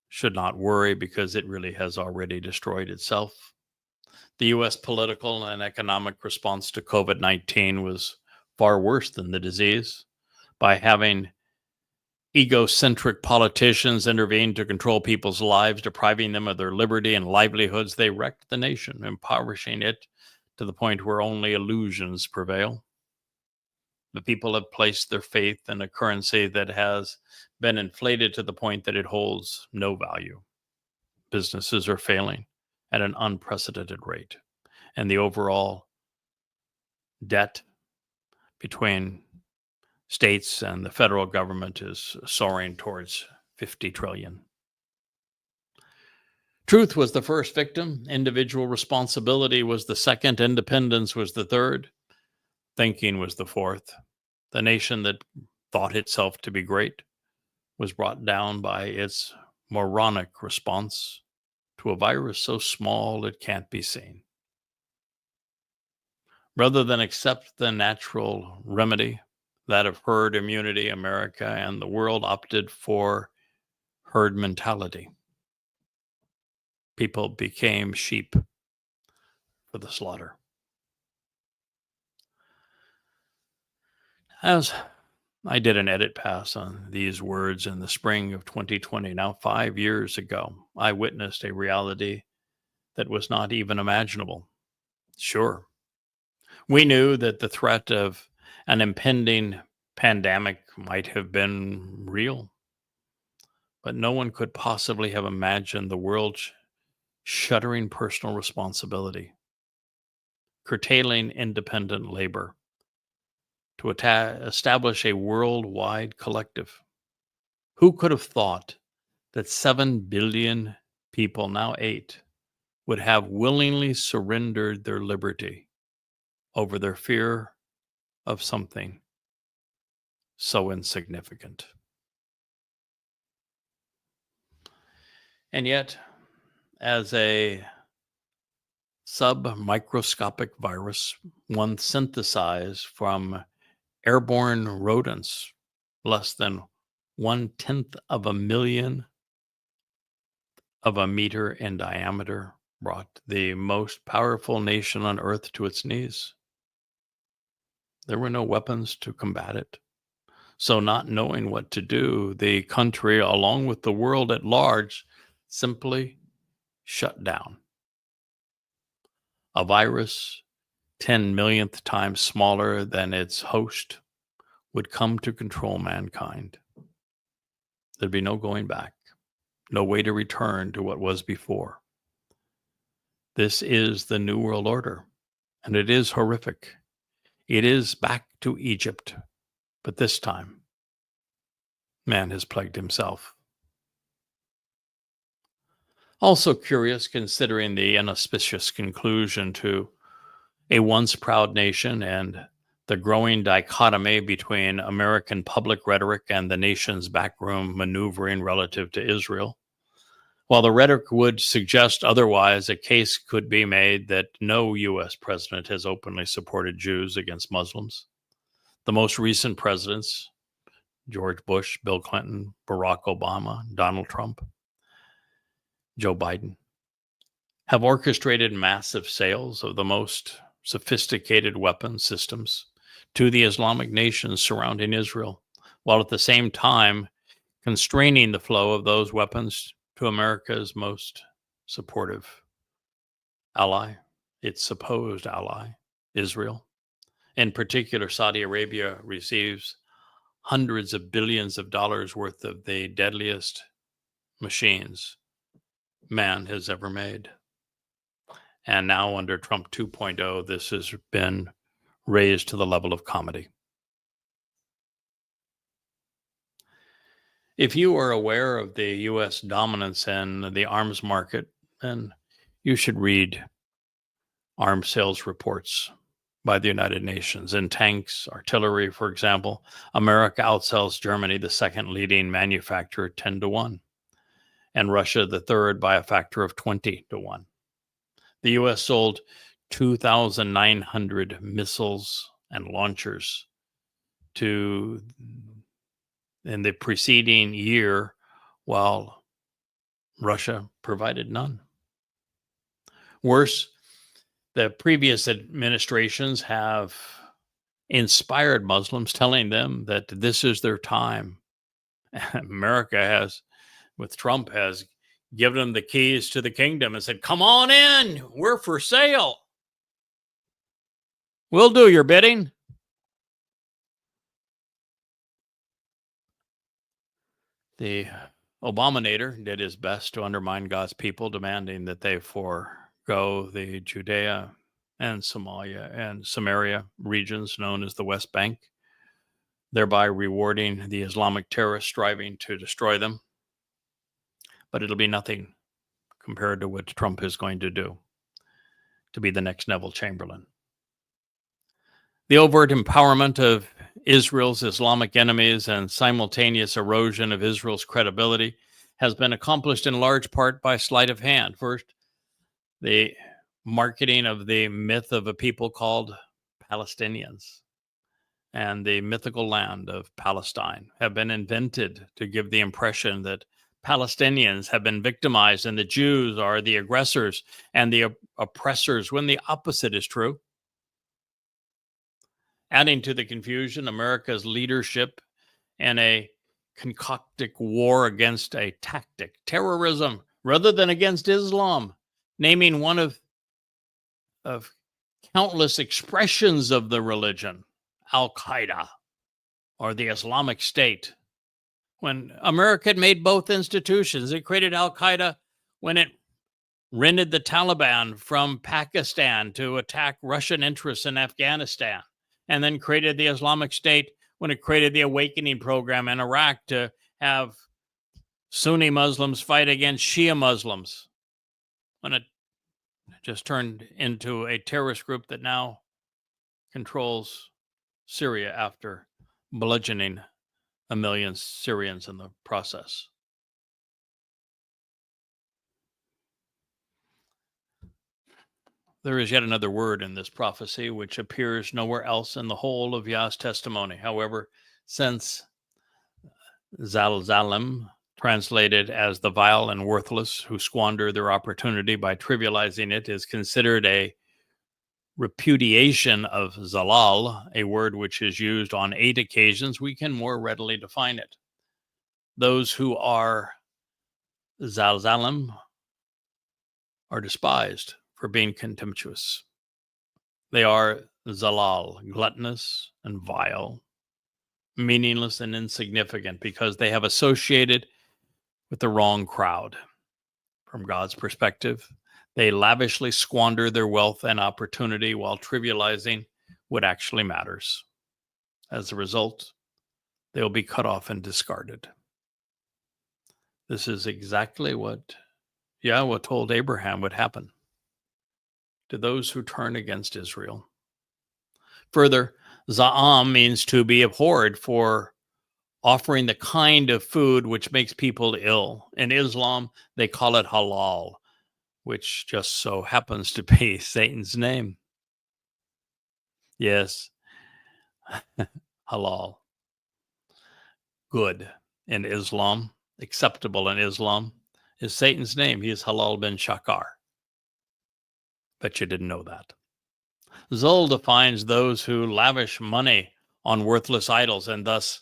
should not worry, because it really has already destroyed itself. The U.S. political and economic response to COVID-19 was far worse than the disease. By having egocentric politicians intervene to control people's lives, depriving them of their liberty and livelihoods, they wrecked the nation, impoverishing it to the point where only illusions prevail. The people have placed their faith in a currency that has been inflated to the point that it holds no value. Businesses are failing at an unprecedented rate, and the overall debt between states and the federal government is soaring towards 50 trillion. Truth was the first victim, individual responsibility was the second, independence was the third, thinking was the fourth. The nation that thought itself to be great was brought down by its moronic response to a virus so small it can't be seen. Rather than accept the natural remedy, that of herd immunity, America and the world opted for herd mentality. People became sheep for the slaughter. As I did an edit pass on these words in the spring of 2020, now 5 years ago, I witnessed a reality that was not even imaginable. Sure, we knew that the threat of an impending pandemic might have been real, but no one could possibly have imagined the world shuttering personal responsibility, curtailing independent labor to establish a worldwide collective. Who could have thought that 7 billion people, now 8, would have willingly surrendered their liberty over their fear of something so insignificant? And yet, as a submicroscopic virus, one synthesized from airborne rodents, less than 1/10 of a million of a meter in diameter, brought the most powerful nation on earth to its knees. There were no weapons to combat it. So, not knowing what to do, the country, along with the world at large, simply shut down. A virus 10 millionth times smaller than its host would come to control mankind. There'd be no going back, no way to return to what was before. This is the New World Order, and it is horrific. It is back to Egypt, but this time, man has plagued himself. Also curious, considering the inauspicious conclusion to a once proud nation and the growing dichotomy between American public rhetoric and the nation's backroom maneuvering relative to Israel. While the rhetoric would suggest otherwise, a case could be made that no U.S. president has openly supported Jews against Muslims. The most recent presidents, George Bush, Bill Clinton, Barack Obama, Donald Trump, Joe Biden, have orchestrated massive sales of the most sophisticated weapon systems to the Islamic nations surrounding Israel, while at the same time constraining the flow of those weapons to America's most supportive ally, its supposed ally, Israel. In particular, Saudi Arabia receives hundreds of billions of dollars worth of the deadliest machines man has ever made. And now under Trump 2.0, this has been raised to the level of comedy. If you are aware of the U.S. dominance in the arms market, then you should read arms sales reports by the United Nations. In tanks, artillery, for example, America outsells Germany, the second leading manufacturer, 10-1, and Russia, the third, by a factor of 20-1. The U.S. sold 2,900 missiles and launchers in the preceding year, while Russia provided none. Worse, the previous administrations have inspired Muslims, telling them that this is their time. America has, with Trump, has given them the keys to the kingdom and said, "Come on in, we're for sale." We'll do your bidding. The Obamator did his best to undermine God's people, demanding that they forego the Judea and Somalia and Samaria regions known as the West Bank, thereby rewarding the Islamic terrorists striving to destroy them. But it'll be nothing compared to what Trump is going to do to be the next Neville Chamberlain. The overt empowerment of Israel's Islamic enemies and simultaneous erosion of Israel's credibility has been accomplished in large part by sleight of hand. First, the marketing of the myth of a people called Palestinians and the mythical land of Palestine have been invented to give the impression that Palestinians have been victimized and the Jews are the aggressors and the oppressors, when the opposite is true. Adding to the confusion, America's leadership in a concocted war against a tactic, terrorism, rather than against Islam, naming one of countless expressions of the religion, Al-Qaeda or the Islamic State. When America had made both institutions, it created Al-Qaeda when it rented the Taliban from Pakistan to attack Russian interests in Afghanistan, and then created the Islamic State when it created the Awakening Program in Iraq to have Sunni Muslims fight against Shia Muslims, when it just turned into a terrorist group that now controls Syria after bludgeoning 1 million Syrians in the process. There is yet another word in this prophecy which appears nowhere else in the whole of Yah's testimony. However, since Zalzalim, translated as the vile and worthless who squander their opportunity by trivializing it, is considered a repudiation of Zalal, a word which is used on 8 occasions, we can more readily define it. Those who are Zalzalim are despised for being contemptuous. They are Zalal, gluttonous and vile, meaningless and insignificant, because they have associated with the wrong crowd. From God's perspective, they lavishly squander their wealth and opportunity while trivializing what actually matters. As a result, they will be cut off and discarded. This is exactly what Yahweh told Abraham would happen to those who turn against Israel. Further, Za'am means to be abhorred for offering the kind of food which makes people ill. In Islam, they call it halal, which just so happens to be Satan's name. Yes, halal. Good in Islam, acceptable in Islam, is Satan's name. He is Halal bin Shakar. Bet you didn't know that. Zul defines those who lavish money on worthless idols and thus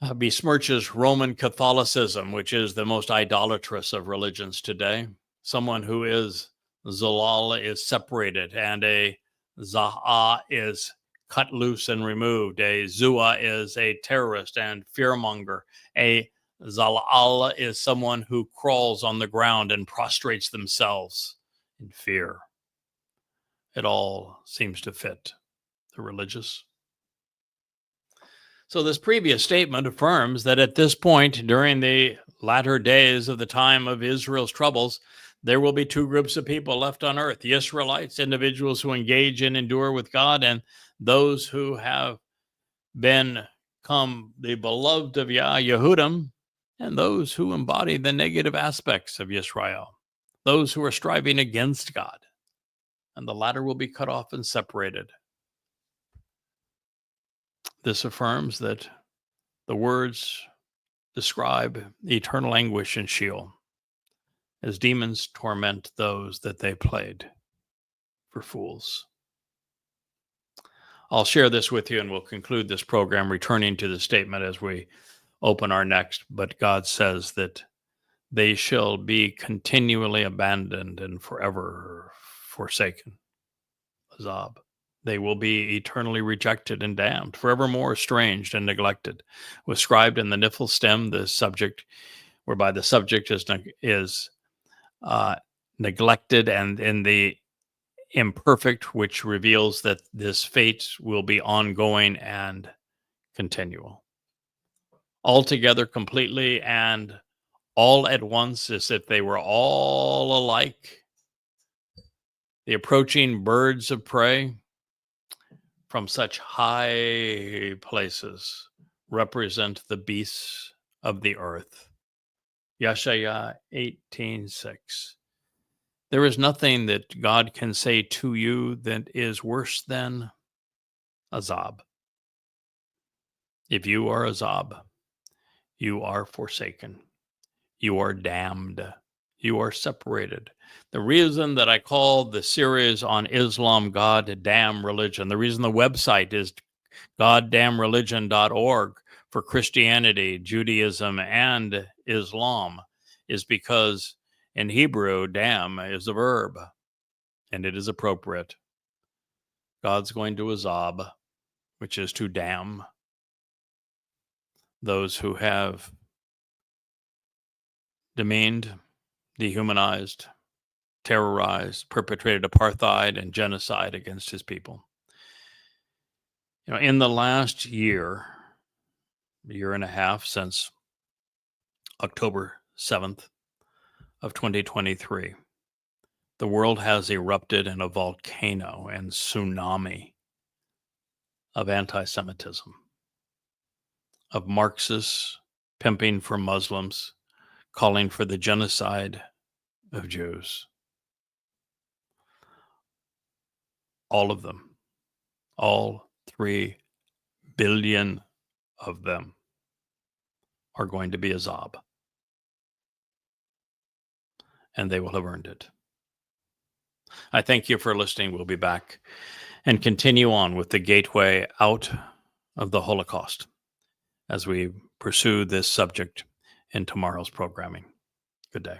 besmirches Roman Catholicism, which is the most idolatrous of religions today. Someone who is Zalal is separated, and a Za'a is cut loose and removed. A Zua is a terrorist and fearmonger. A Zalal is someone who crawls on the ground and prostrates themselves in fear. It all seems to fit the religious. So this previous statement affirms that at this point, during the latter days of the time of Israel's troubles, there will be 2 groups of people left on earth: the Israelites, individuals who engage and endure with God, and those who have become the beloved of Yah, Yehudim, and those who embody the negative aspects of Yisrael, those who are striving against God, and the latter will be cut off and separated. This affirms that the words describe eternal anguish in Sheol, as demons torment those that they played for fools. I'll share this with you and we'll conclude this program returning to the statement as we open our next. But God says that they shall be continually abandoned and forever forsaken. Azab. They will be eternally rejected and damned, forevermore estranged and neglected. Was scribed in the Niphal stem, the subject, whereby the subject is neglected, and in the imperfect, which reveals that this fate will be ongoing and continual. Altogether, completely, and all at once, as if they were all alike. The approaching birds of prey from such high places represent the beasts of the earth. Yeshaya 18:6. There is nothing that God can say to you that is worse than Azab. If you are Azab, you are forsaken. You are damned. You are separated. The reason that I call the series on Islam God Damn Religion, the reason the website is goddamnreligion.org for Christianity, Judaism, and Islam, is because in Hebrew, damn is a verb, and it is appropriate. God's going to Azab, which is to damn those who have demeaned, dehumanized, terrorized, perpetrated apartheid and genocide against his people. In the last year and a half, since October 7th of 2023, the world has erupted in a volcano and tsunami of anti-Semitism, of Marxists pimping for Muslims, calling for the genocide of Jews. All of them, all 3 billion of them, are going to be Azab. And they will have earned it. I thank you for listening. We'll be back and continue on with the gateway out of the Holocaust as we pursue this subject in tomorrow's programming. Good day.